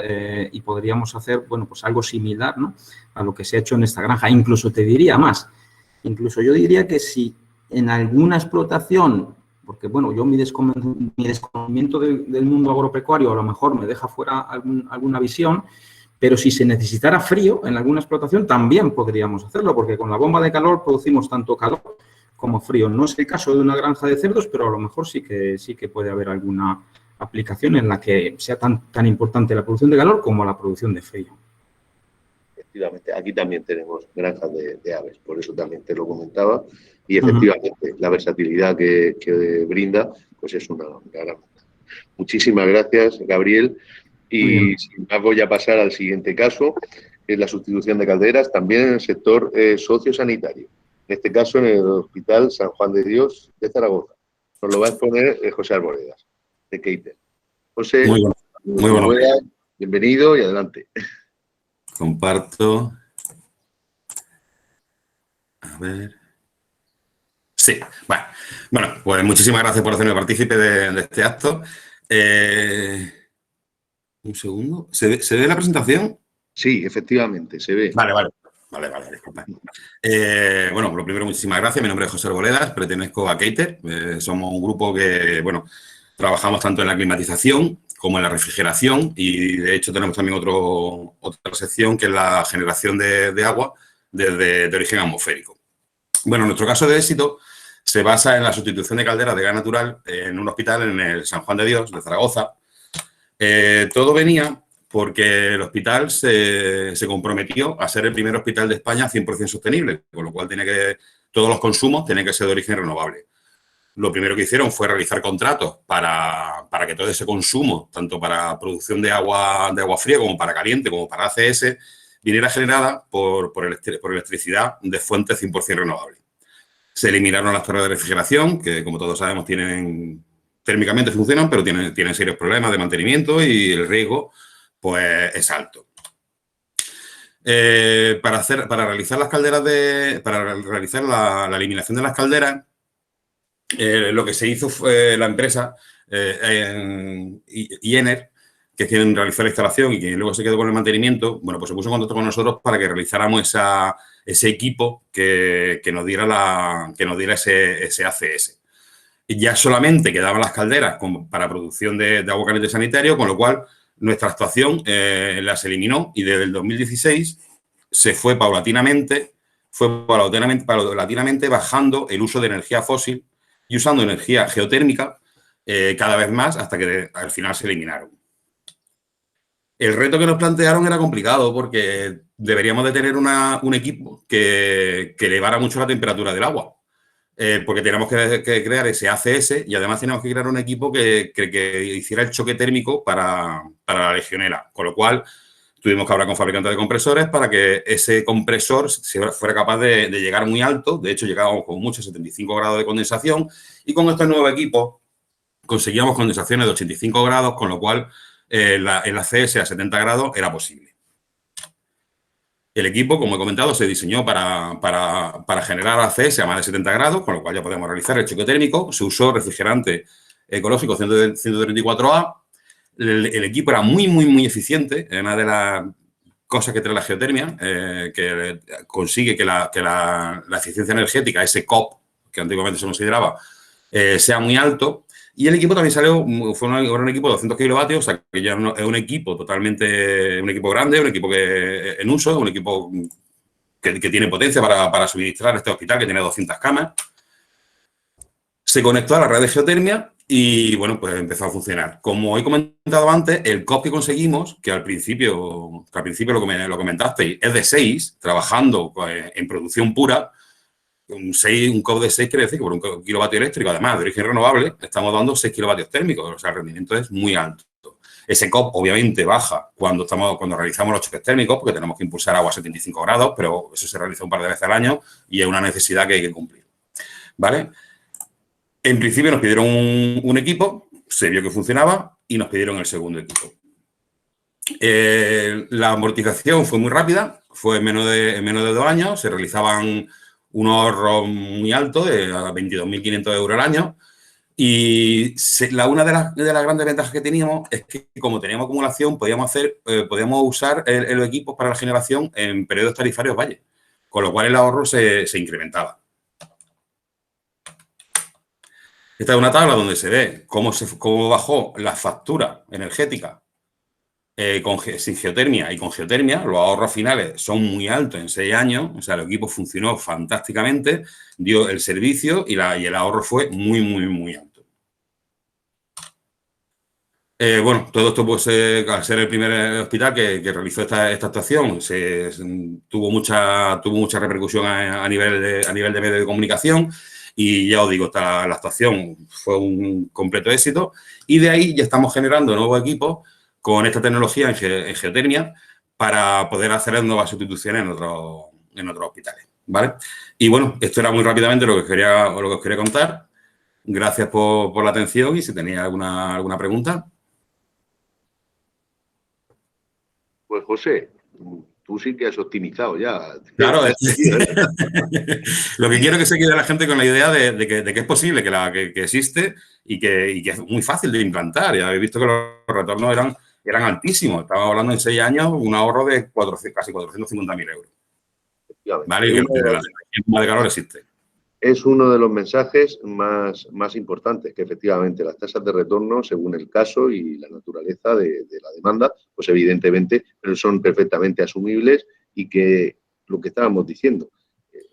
y podríamos hacer, bueno, pues algo similar, ¿no? A lo que se ha hecho en esta granja. Incluso te diría más. Incluso yo diría que si en alguna explotación, porque, bueno, yo mi desconocimiento del mundo agropecuario a lo mejor me deja fuera alguna visión, pero si se necesitara frío en alguna explotación, también podríamos hacerlo, porque con la bomba de calor producimos tanto calor como frío. No es el caso de una granja de cerdos, pero a lo mejor sí que puede haber alguna aplicación en la que sea tan importante la producción de calor como la producción de frío. Efectivamente, aquí también tenemos granjas de aves, por eso también te lo comentaba, y efectivamente la versatilidad que brinda pues es una gran. Muchísimas gracias, Gabriel. Y sin más voy a pasar al siguiente caso, que es la sustitución de calderas, también en el sector sociosanitario. En este caso, en el Hospital San Juan de Dios de Zaragoza. Nos lo va a exponer José Arboledas, de Keiter. José, muy bueno. Bienvenido y adelante. Comparto. A ver. Sí, bueno, pues muchísimas gracias por hacerme partícipe de este acto. Un segundo. ¿Se ve la presentación? Sí, efectivamente, se ve. Vale, disculpa. Bueno, lo primero, muchísimas gracias. Mi nombre es José Arboledas, pertenezco a Keiter. Somos un grupo que, bueno, trabajamos tanto en la climatización como en la refrigeración y, de hecho, tenemos también otra sección que es la generación de agua de origen atmosférico. Bueno, nuestro caso de éxito se basa en la sustitución de calderas de gas natural en un hospital en el San Juan de Dios de Zaragoza. Todo venía porque el hospital se comprometió a ser el primer hospital de España 100% sostenible, con lo cual todos los consumos tienen que ser de origen renovable. Lo primero que hicieron fue realizar contratos para que todo ese consumo, tanto para producción de agua fría como para caliente, como para ACS, viniera generada por electricidad de fuentes 100% renovables. Se eliminaron las torres de refrigeración, que como todos sabemos térmicamente funcionan, pero tienen serios problemas de mantenimiento y el riesgo pues es alto. Para realizar las calderas para realizar la eliminación de las calderas, lo que se hizo fue la empresa IENER que es quien realizó la instalación y quien luego se quedó con el mantenimiento, bueno, pues se puso en contacto con nosotros para que realizáramos ese equipo que nos diera ese ACS. Y ya solamente quedaban las calderas para producción de agua caliente sanitario, con lo cual nuestra actuación las eliminó y desde el 2016 se fue paulatinamente bajando el uso de energía fósil y usando energía geotérmica cada vez más hasta que al final se eliminaron. El reto que nos plantearon era complicado porque deberíamos de tener un equipo que elevara mucho la temperatura del agua. Porque tenemos que crear ese ACS y además tenemos que crear un equipo que hiciera el choque térmico para la legionela. Con lo cual, tuvimos que hablar con fabricantes de compresores para que ese compresor fuera capaz de llegar muy alto. De hecho, llegábamos con muchos 75 grados de condensación y con este nuevo equipo conseguíamos condensaciones de 85 grados, con lo cual el ACS a 70 grados era posible. El equipo, como he comentado, se diseñó para generar ACS a más de 70 grados, con lo cual ya podemos realizar el choque térmico. Se usó refrigerante ecológico 134A. El equipo era muy, muy, muy eficiente. Una de las cosas que trae la geotermia, que consigue que la eficiencia energética, ese COP, que antiguamente se consideraba, sea muy alto. Y el equipo también fue un equipo de 200 kilovatios, o sea, que ya es un equipo un equipo grande, un equipo que en uso, un equipo que tiene potencia para suministrar este hospital, que tiene 200 camas. Se conectó a la red de geotermia y, bueno, pues empezó a funcionar. Como he comentado antes, el COP que conseguimos, que al principio lo comentasteis, es de 6, trabajando en producción pura. Un COP de 6 quiere decir que por un kilovatio eléctrico, además de origen renovable, estamos dando 6 kilovatios térmicos. O sea, el rendimiento es muy alto. Ese COP obviamente baja cuando realizamos los choques térmicos, porque tenemos que impulsar agua a 75 grados, pero eso se realiza un par de veces al año y es una necesidad que hay que cumplir. ¿Vale? En principio nos pidieron un equipo, se vio que funcionaba y nos pidieron el segundo equipo. La amortización fue muy rápida, fue en menos de 2 años, se realizaban un ahorro muy alto de 22.500 euros al año y una de las grandes ventajas que teníamos es que como teníamos acumulación podíamos usar los equipos para la generación en periodos tarifarios valle, con lo cual el ahorro se incrementaba. Esta es una tabla donde se ve cómo bajó la factura energética sin geotermia y con geotermia. Los ahorros finales son muy altos en 6 años. O sea, el equipo funcionó fantásticamente, dio el servicio y el ahorro fue muy, muy, muy alto. Bueno, todo esto, pues, al ser el primer hospital que realizó esta actuación, tuvo mucha repercusión a nivel de medios de comunicación. Y ya os digo, la actuación fue un completo éxito. Y de ahí ya estamos generando nuevos equipos con esta tecnología en geotermia para poder hacer nuevas sustituciones en otros hospitales, ¿vale? Y bueno, esto era muy rápidamente lo que os quería contar. Gracias por la atención y si tenéis alguna pregunta. Pues José, tú sí que has optimizado ya. Claro, lo que quiero es que se quede la gente con la idea de que es posible, que existe y que es muy fácil de implantar. Ya habéis visto que los retornos eran altísimos. Estábamos hablando en 6 años un ahorro de casi 450.000 euros. ¿Vale? Y que la toma de calor existe. Es uno de los mensajes más importantes, que efectivamente las tasas de retorno, según el caso y la naturaleza de la demanda, pues evidentemente son perfectamente asumibles y que lo que estábamos diciendo,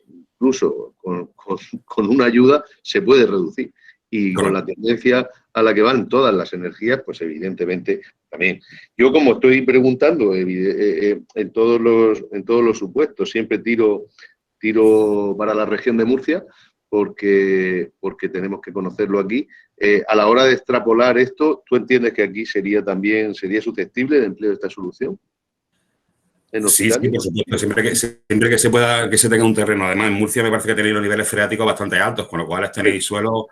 incluso con una ayuda se puede reducir. Y con la tendencia a la que van todas las energías, pues evidentemente también. Yo, como estoy preguntando en todos los supuestos, siempre tiro para la región de Murcia, porque tenemos que conocerlo aquí. A la hora de extrapolar esto, ¿tú entiendes que aquí sería susceptible de empleo de esta solución? Sí, por supuesto, siempre que se tenga un terreno. Además, en Murcia me parece que tenéis los niveles freáticos bastante altos, con lo cual tenéis suelos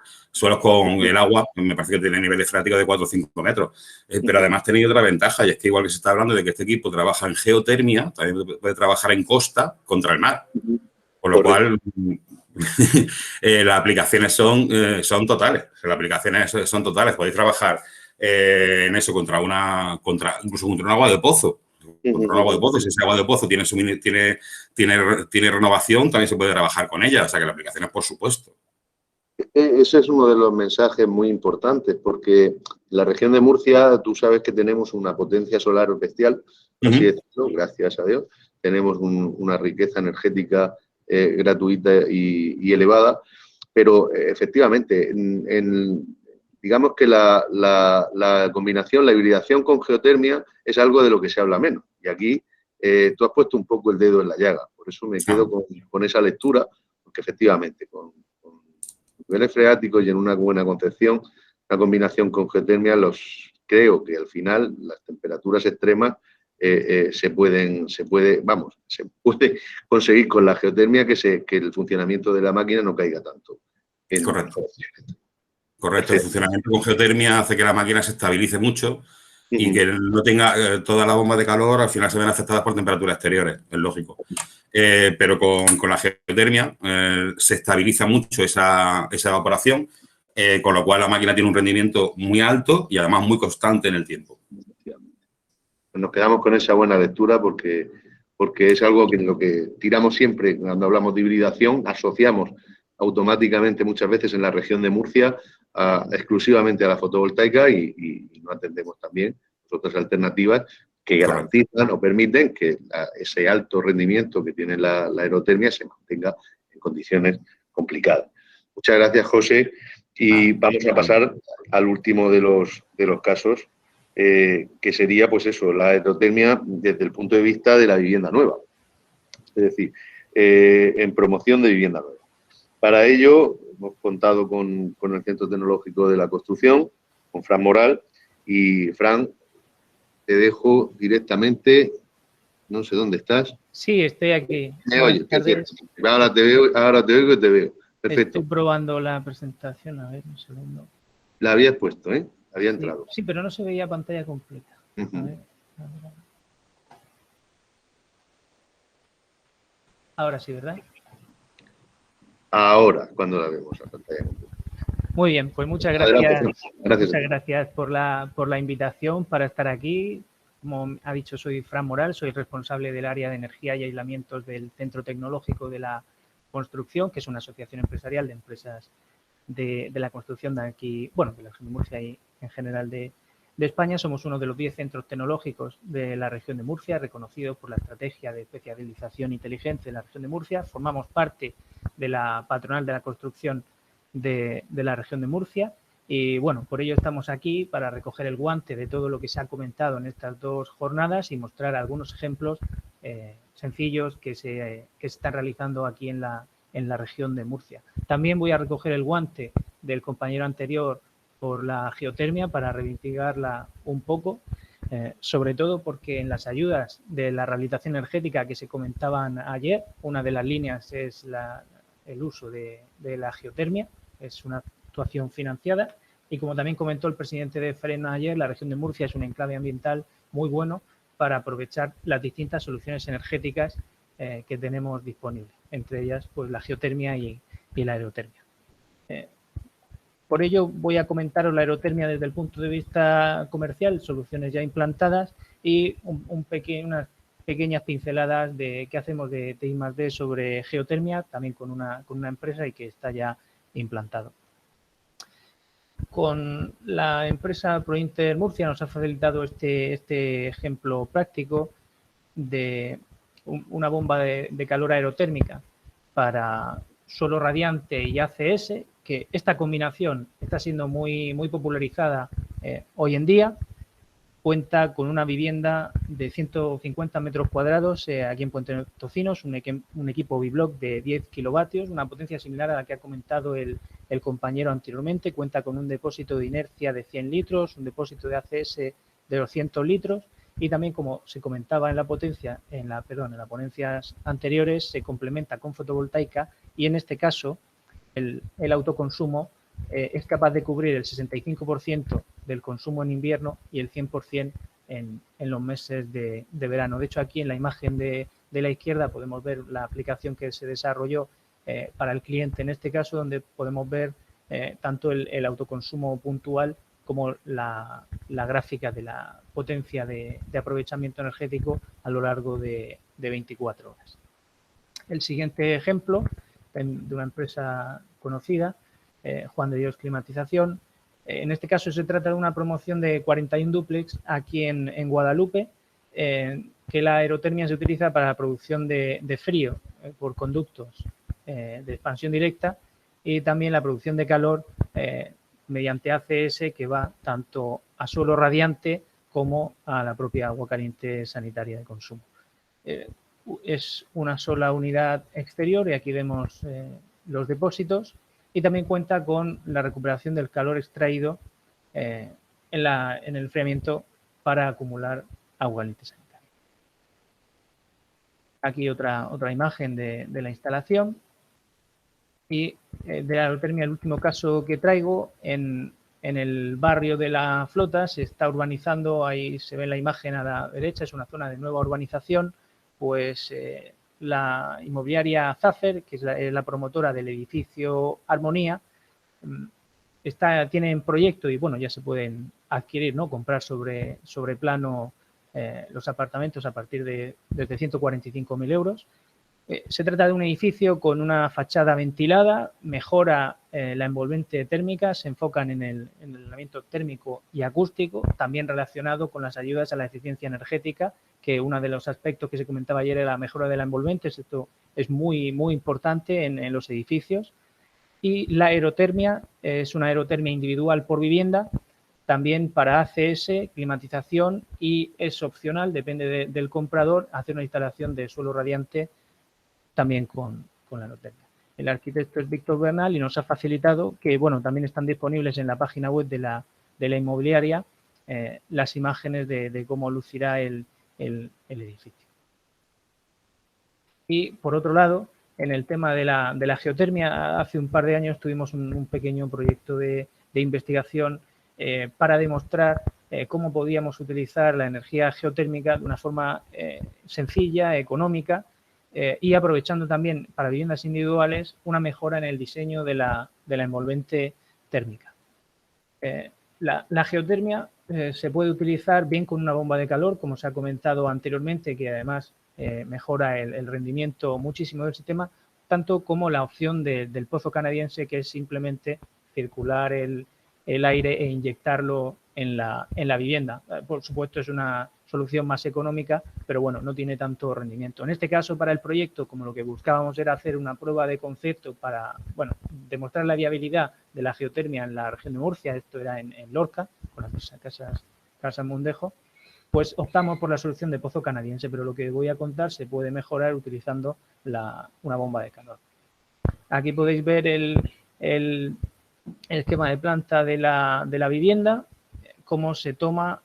con el agua, me parece que tenéis niveles freáticos de 4 o 5 metros. Pero además tenéis otra ventaja, y es que igual que se está hablando de que este equipo trabaja en geotermia, también puede trabajar en costa contra el mar. Con lo cual, las aplicaciones son totales. Las aplicaciones son totales. Podéis trabajar en eso incluso contra un agua de pozo. Contra un agua de pozo, si ese agua de pozo tiene renovación, también se puede trabajar con ella, o sea que la aplicación es por supuesto. Ese es uno de los mensajes muy importantes, porque en la región de Murcia tú sabes que tenemos una potencia solar bestial, así decirlo, gracias a Dios. Tenemos una riqueza energética gratuita y elevada, pero efectivamente, digamos que la combinación, la hibridación con geotermia es algo de lo que se habla menos. Y aquí tú has puesto un poco el dedo en la llaga, por eso me quedo con esa lectura, porque efectivamente, con niveles freáticos y en una buena concepción, la combinación con geotermia, creo que al final las temperaturas extremas se puede conseguir con la geotermia que el funcionamiento de la máquina no caiga tanto. Correcto, el funcionamiento con geotermia hace que la máquina se estabilice mucho y que no tenga todas las bombas de calor, al final se ven afectadas por temperaturas exteriores, es lógico. Pero con la geotermia se estabiliza mucho esa evaporación, con lo cual la máquina tiene un rendimiento muy alto y además muy constante en el tiempo. Nos quedamos con esa buena lectura porque es algo que en lo que tiramos siempre cuando hablamos de hibridación, asociamos automáticamente muchas veces en la región de Murcia exclusivamente a la fotovoltaica y no atendemos también otras alternativas que garantizan o permiten que ese alto rendimiento que tiene la aerotermia se mantenga en condiciones complicadas. Muchas gracias, José. Y vamos a pasar al último de los casos, que sería, pues eso, la aerotermia desde el punto de vista de la vivienda nueva. Es decir, en promoción de vivienda nueva. Para ello, hemos contado con el Centro Tecnológico de la Construcción, con Fran Moral. Y, Fran, te dejo directamente, no sé dónde estás. Sí, estoy aquí. Me oyes, perfecto. Ahora te oigo y te veo. Perfecto. Estoy probando la presentación, a ver, un segundo. La habías puesto, ¿eh? Había entrado. Sí, pero no se veía pantalla completa. A ver. Ahora sí, ¿verdad? Ahora, cuando la vemos, la pantalla completa. Muy bien, pues muchas gracias. Gracias. Muchas gracias por la invitación para estar aquí. Como ha dicho, soy Fran Moral, soy responsable del área de energía y aislamientos del Centro Tecnológico de la Construcción, que es una asociación empresarial de empresas de la construcción de aquí, bueno, de la región de Murcia y en general de España. Somos uno de los 10 centros tecnológicos de la región de Murcia, reconocidos por la estrategia de especialización inteligente de la región de Murcia. Formamos parte de la patronal de la construcción de la región de Murcia y, bueno, por ello estamos aquí para recoger el guante de todo lo que se ha comentado en estas dos jornadas y mostrar algunos ejemplos sencillos que se están realizando aquí en la región de Murcia. También voy a recoger el guante del compañero anterior por la geotermia para reivindicarla un poco, sobre todo porque en las ayudas de la rehabilitación energética que se comentaban ayer, una de las líneas es el uso de la geotermia, es una actuación financiada y, como también comentó el presidente de Frena ayer, la región de Murcia es un enclave ambiental muy bueno para aprovechar las distintas soluciones energéticas que tenemos disponibles, entre ellas pues la geotermia y la aerotermia. Por ello voy a comentaros la aerotermia desde el punto de vista comercial, soluciones ya implantadas y unas pequeñas pinceladas de qué hacemos de I+D sobre geotermia, también con una empresa y que está ya implantado. Con la empresa Prointer Murcia nos ha facilitado este ejemplo práctico de una bomba de calor aerotérmica para suelo radiante y ACS, que esta combinación está siendo muy popularizada hoy en día. Cuenta con una vivienda de 150 metros cuadrados aquí en Puente Tocinos, un equipo biblock de 10 kilovatios, una potencia similar a la que ha comentado el compañero anteriormente. Cuenta con un depósito de inercia de 100 litros, un depósito de ACS de 200 litros y también, como se comentaba en las ponencias anteriores, se complementa con fotovoltaica y en este caso el autoconsumo es capaz de cubrir el 65% del consumo en invierno y el 100% en los meses de verano. De hecho, aquí en la imagen de la izquierda podemos ver la aplicación que se desarrolló para el cliente en este caso, donde podemos ver tanto el autoconsumo puntual como la gráfica de la potencia de aprovechamiento energético a lo largo de 24 horas. El siguiente ejemplo de una empresa conocida, Juan de Dios Climatización. En este caso se trata de una promoción de 41 dúplex aquí en Guadalupe, que la aerotermia se utiliza para la producción de frío por conductos de expansión directa y también la producción de calor mediante ACS, que va tanto a suelo radiante como a la propia agua caliente sanitaria de consumo. Es una sola unidad exterior y aquí vemos los depósitos, y también cuenta con la recuperación del calor extraído en el enfriamiento para acumular agua caliente sanitaria. Aquí otra imagen de la instalación. Y de la aerotermia, el último caso que traigo, en el barrio de La Flota se está urbanizando, ahí se ve la imagen a la derecha, es una zona de nueva urbanización, pues la inmobiliaria Zafer, que es la promotora del edificio Armonía, tiene en proyecto, y bueno, ya se pueden adquirir, ¿no?, comprar sobre plano los apartamentos a partir desde 145.000 euros. Se trata de un edificio con una fachada ventilada, mejora la envolvente térmica, se enfocan en el aislamiento térmico y acústico, también relacionado con las ayudas a la eficiencia energética, que uno de los aspectos que se comentaba ayer era la mejora de la envolvente. Esto es muy, muy importante en los edificios. Y la aerotermia es una aerotermia individual por vivienda, también para ACS, climatización, y es opcional, depende del comprador, hacer una instalación de suelo radiante también con la aerotermia. El arquitecto es Víctor Bernal y nos ha facilitado que, bueno, también están disponibles en la página web de la inmobiliaria las imágenes de cómo lucirá el edificio. Y, por otro lado, en el tema de la geotermia, hace un par de años tuvimos un pequeño proyecto de investigación para demostrar cómo podíamos utilizar la energía geotérmica de una forma sencilla, económica, y aprovechando también para viviendas individuales una mejora en el diseño de la envolvente térmica. La geotermia se puede utilizar bien con una bomba de calor, como se ha comentado anteriormente, que además mejora el rendimiento muchísimo del sistema, tanto como la opción del pozo canadiense, que es simplemente circular el aire e inyectarlo en la vivienda. Por supuesto, es una solución más económica, pero bueno, no tiene tanto rendimiento. En este caso, para el proyecto, como lo que buscábamos era hacer una prueba de concepto para, bueno, demostrar la viabilidad de la geotermia en la región de Murcia, esto era en Lorca, con las casas Mondejo, pues optamos por la solución de pozo canadiense, pero lo que voy a contar se puede mejorar utilizando una bomba de calor. Aquí podéis ver el esquema de planta de la vivienda, cómo se toma,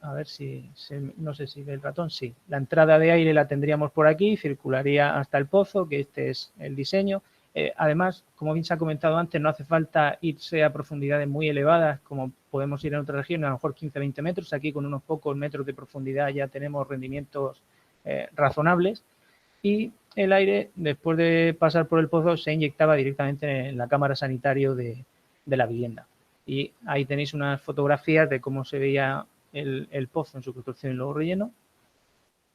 a ver si, no sé si ve el ratón, sí, la entrada de aire la tendríamos por aquí, circularía hasta el pozo, que este es el diseño. Además, como bien se ha comentado antes, no hace falta irse a profundidades muy elevadas, como podemos ir en otras regiones, a lo mejor 15-20 metros. Aquí con unos pocos metros de profundidad ya tenemos rendimientos razonables. Y el aire, después de pasar por el pozo, se inyectaba directamente en la cámara sanitaria de la vivienda. Y ahí tenéis unas fotografías de cómo se veía el pozo en su construcción y luego relleno.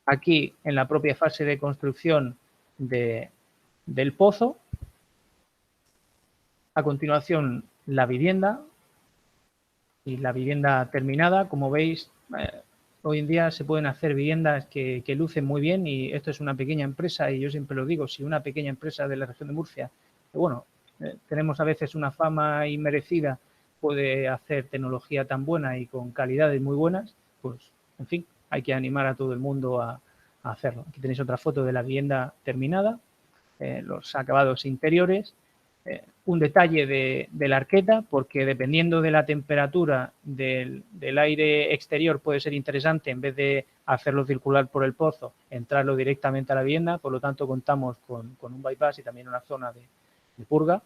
Aquí, en la propia fase de construcción del pozo. A continuación, la vivienda y la vivienda terminada. Como veis, hoy en día se pueden hacer viviendas que lucen muy bien, y esto es una pequeña empresa, y yo siempre lo digo, si una pequeña empresa de la región de Murcia, que bueno, tenemos a veces una fama inmerecida, puede hacer tecnología tan buena y con calidades muy buenas, pues, en fin, hay que animar a todo el mundo a hacerlo. Aquí tenéis otra foto de la vivienda terminada, los acabados interiores, un detalle de la arqueta, porque dependiendo de la temperatura del aire exterior puede ser interesante, en vez de hacerlo circular por el pozo, entrarlo directamente a la vivienda. Por lo tanto, contamos con un bypass y también una zona de purga.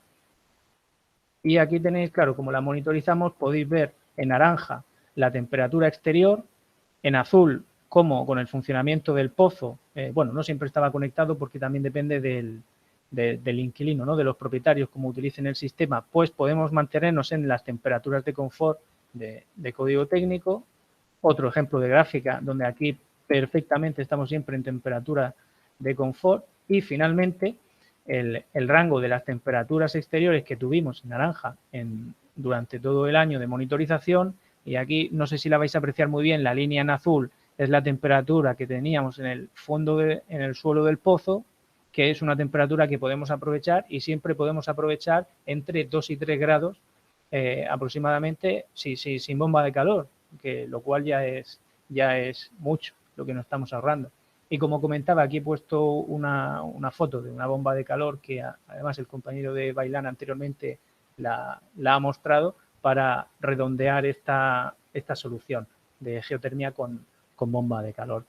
Y aquí tenéis, claro, como la monitorizamos, podéis ver en naranja la temperatura exterior, en azul cómo con el funcionamiento del pozo, bueno, no siempre estaba conectado porque también depende del inquilino, ¿no?, de los propietarios, como utilicen el sistema, pues podemos mantenernos en las temperaturas de confort de código técnico. Otro ejemplo de gráfica, donde aquí perfectamente estamos siempre en temperatura de confort. Y finalmente, el rango de las temperaturas exteriores que tuvimos en naranja durante todo el año de monitorización. Y aquí, no sé si la vais a apreciar muy bien, la línea en azul es la temperatura que teníamos en el fondo, en el suelo del pozo, que es una temperatura que podemos aprovechar, y siempre podemos aprovechar entre 2 y 3 grados aproximadamente sin bomba de calor, lo cual ya es mucho lo que nos estamos ahorrando. Y como comentaba, aquí he puesto una foto de una bomba de calor que además el compañero de Bailán anteriormente la ha mostrado para redondear esta solución de geotermia con bomba de calor.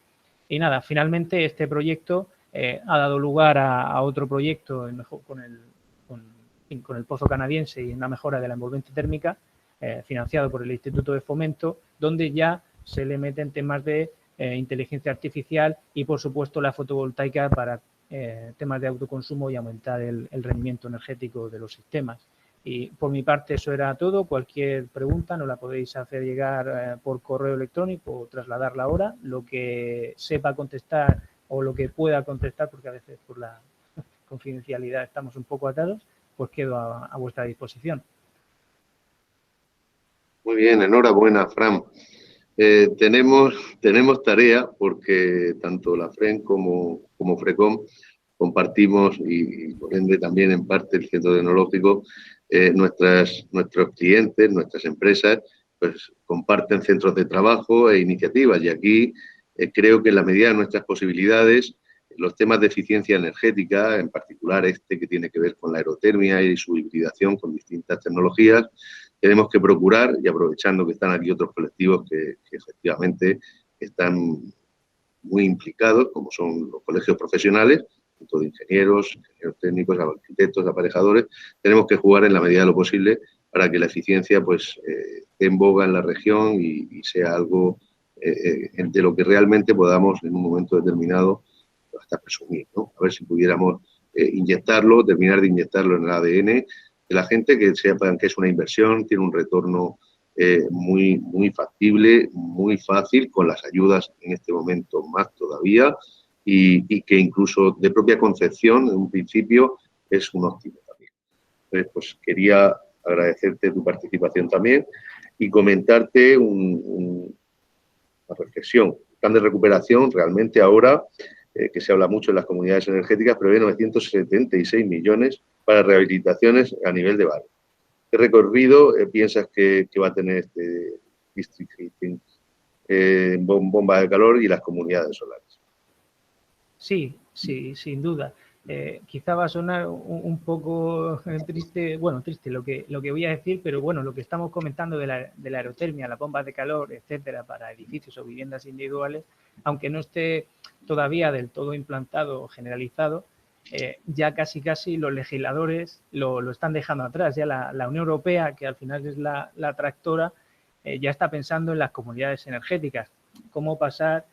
Y nada, finalmente este proyecto ha dado lugar a otro proyecto con el pozo canadiense y una mejora de la envolvente térmica financiado por el Instituto de Fomento, donde ya se le meten temas de inteligencia artificial y, por supuesto, la fotovoltaica para temas de autoconsumo y aumentar el rendimiento energético de los sistemas. Y por mi parte eso era todo. Cualquier pregunta nos la podéis hacer llegar por correo electrónico o trasladarla ahora. Lo que sepa contestar o lo que pueda contestar, porque a veces por la confidencialidad estamos un poco atados, pues quedo a vuestra disposición. Muy bien, enhorabuena, Fran. Tenemos tarea porque tanto la FREN como FRECOM compartimos y por ende también en parte el Centro Tecnológico, nuestros clientes, nuestras empresas, pues comparten centros de trabajo e iniciativas, y aquí creo que en la medida de nuestras posibilidades los temas de eficiencia energética, en particular este que tiene que ver con la aerotermia y su hibridación con distintas tecnologías, tenemos que procurar, y aprovechando que están aquí otros colectivos que efectivamente están muy implicados, como son los colegios profesionales, tanto de ingenieros técnicos, arquitectos, aparejadores, tenemos que jugar en la medida de lo posible para que la eficiencia pues esté en boga en la región y sea algo de lo que realmente podamos en un momento determinado hasta presumir, ¿no? A ver si pudiéramos terminar de inyectarlo en el ADN de la gente, que sepan que es una inversión, tiene un retorno muy factible, muy fácil, con las ayudas en este momento más todavía, y que incluso de propia concepción, en un principio, es un óptimo también. Entonces, pues quería agradecerte tu participación también y comentarte una reflexión. El plan de recuperación realmente ahora, que se habla mucho en las comunidades energéticas, prevé 976 millones para rehabilitaciones a nivel de barrio. ¿Qué recorrido piensas que va a tener este district heating, bomba de calor y las comunidades solares? Sí, sin duda. Quizá va a sonar un poco triste lo que voy a decir, pero bueno, lo que estamos comentando de la aerotermia, las bombas de calor, etcétera, para edificios o viviendas individuales, aunque no esté todavía del todo implantado o generalizado, ya casi los legisladores lo están dejando atrás. Ya la Unión Europea, que al final es la tractora, ya está pensando en las comunidades energéticas, cómo pasar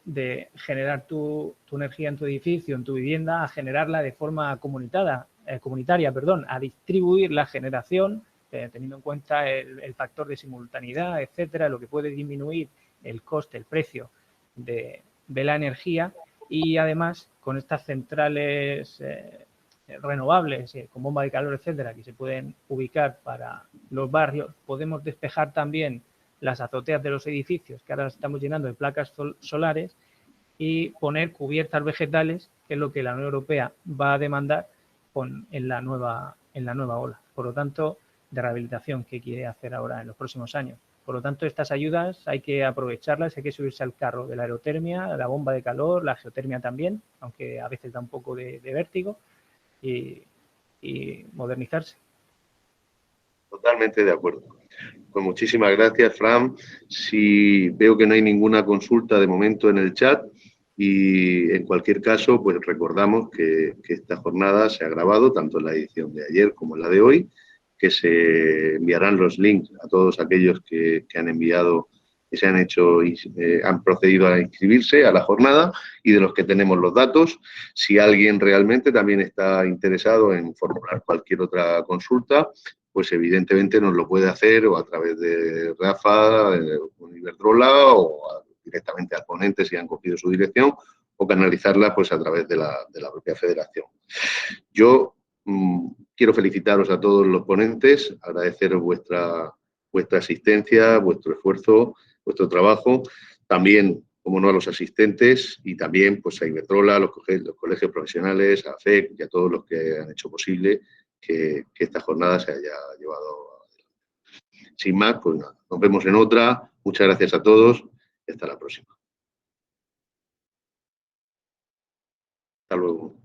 de generar tu energía en tu edificio, en tu vivienda, a generarla de forma comunitaria, a distribuir la generación, teniendo en cuenta el factor de simultaneidad, etcétera, lo que puede disminuir el coste, el precio de la energía. Y además, con estas centrales renovables, con bomba de calor, etcétera, que se pueden ubicar para los barrios, podemos despejar también las azoteas de los edificios, que ahora estamos llenando de placas solares, y poner cubiertas vegetales, que es lo que la Unión Europea va a demandar en la nueva ola. Por lo tanto, de rehabilitación que quiere hacer ahora en los próximos años. Por lo tanto, estas ayudas hay que aprovecharlas, hay que subirse al carro de la aerotermia, la bomba de calor, la geotermia también, aunque a veces da un poco de vértigo, y modernizarse. Totalmente de acuerdo. Pues muchísimas gracias, Fran. Si veo que no hay ninguna consulta de momento en el chat, y en cualquier caso, pues recordamos que esta jornada se ha grabado tanto en la edición de ayer como en la de hoy, que se enviarán los links a todos aquellos que han enviado, que se han hecho y han procedido a inscribirse a la jornada, y de los que tenemos los datos. Si alguien realmente también está interesado en formular cualquier otra consulta, pues evidentemente nos lo puede hacer o a través de Rafa, con Iberdrola, o directamente al ponente si han cogido su dirección, o canalizarla pues a través de la propia federación. Yo quiero felicitaros a todos los ponentes, agradeceros vuestra asistencia, vuestro esfuerzo, vuestro trabajo, también, como no, a los asistentes y también pues a Iberdrola, a los colegios profesionales, a FEC y a todos los que han hecho posible que esta jornada se haya llevado adelante. Sin más, pues nada, nos vemos en otra. Muchas gracias a todos y hasta la próxima. Hasta luego.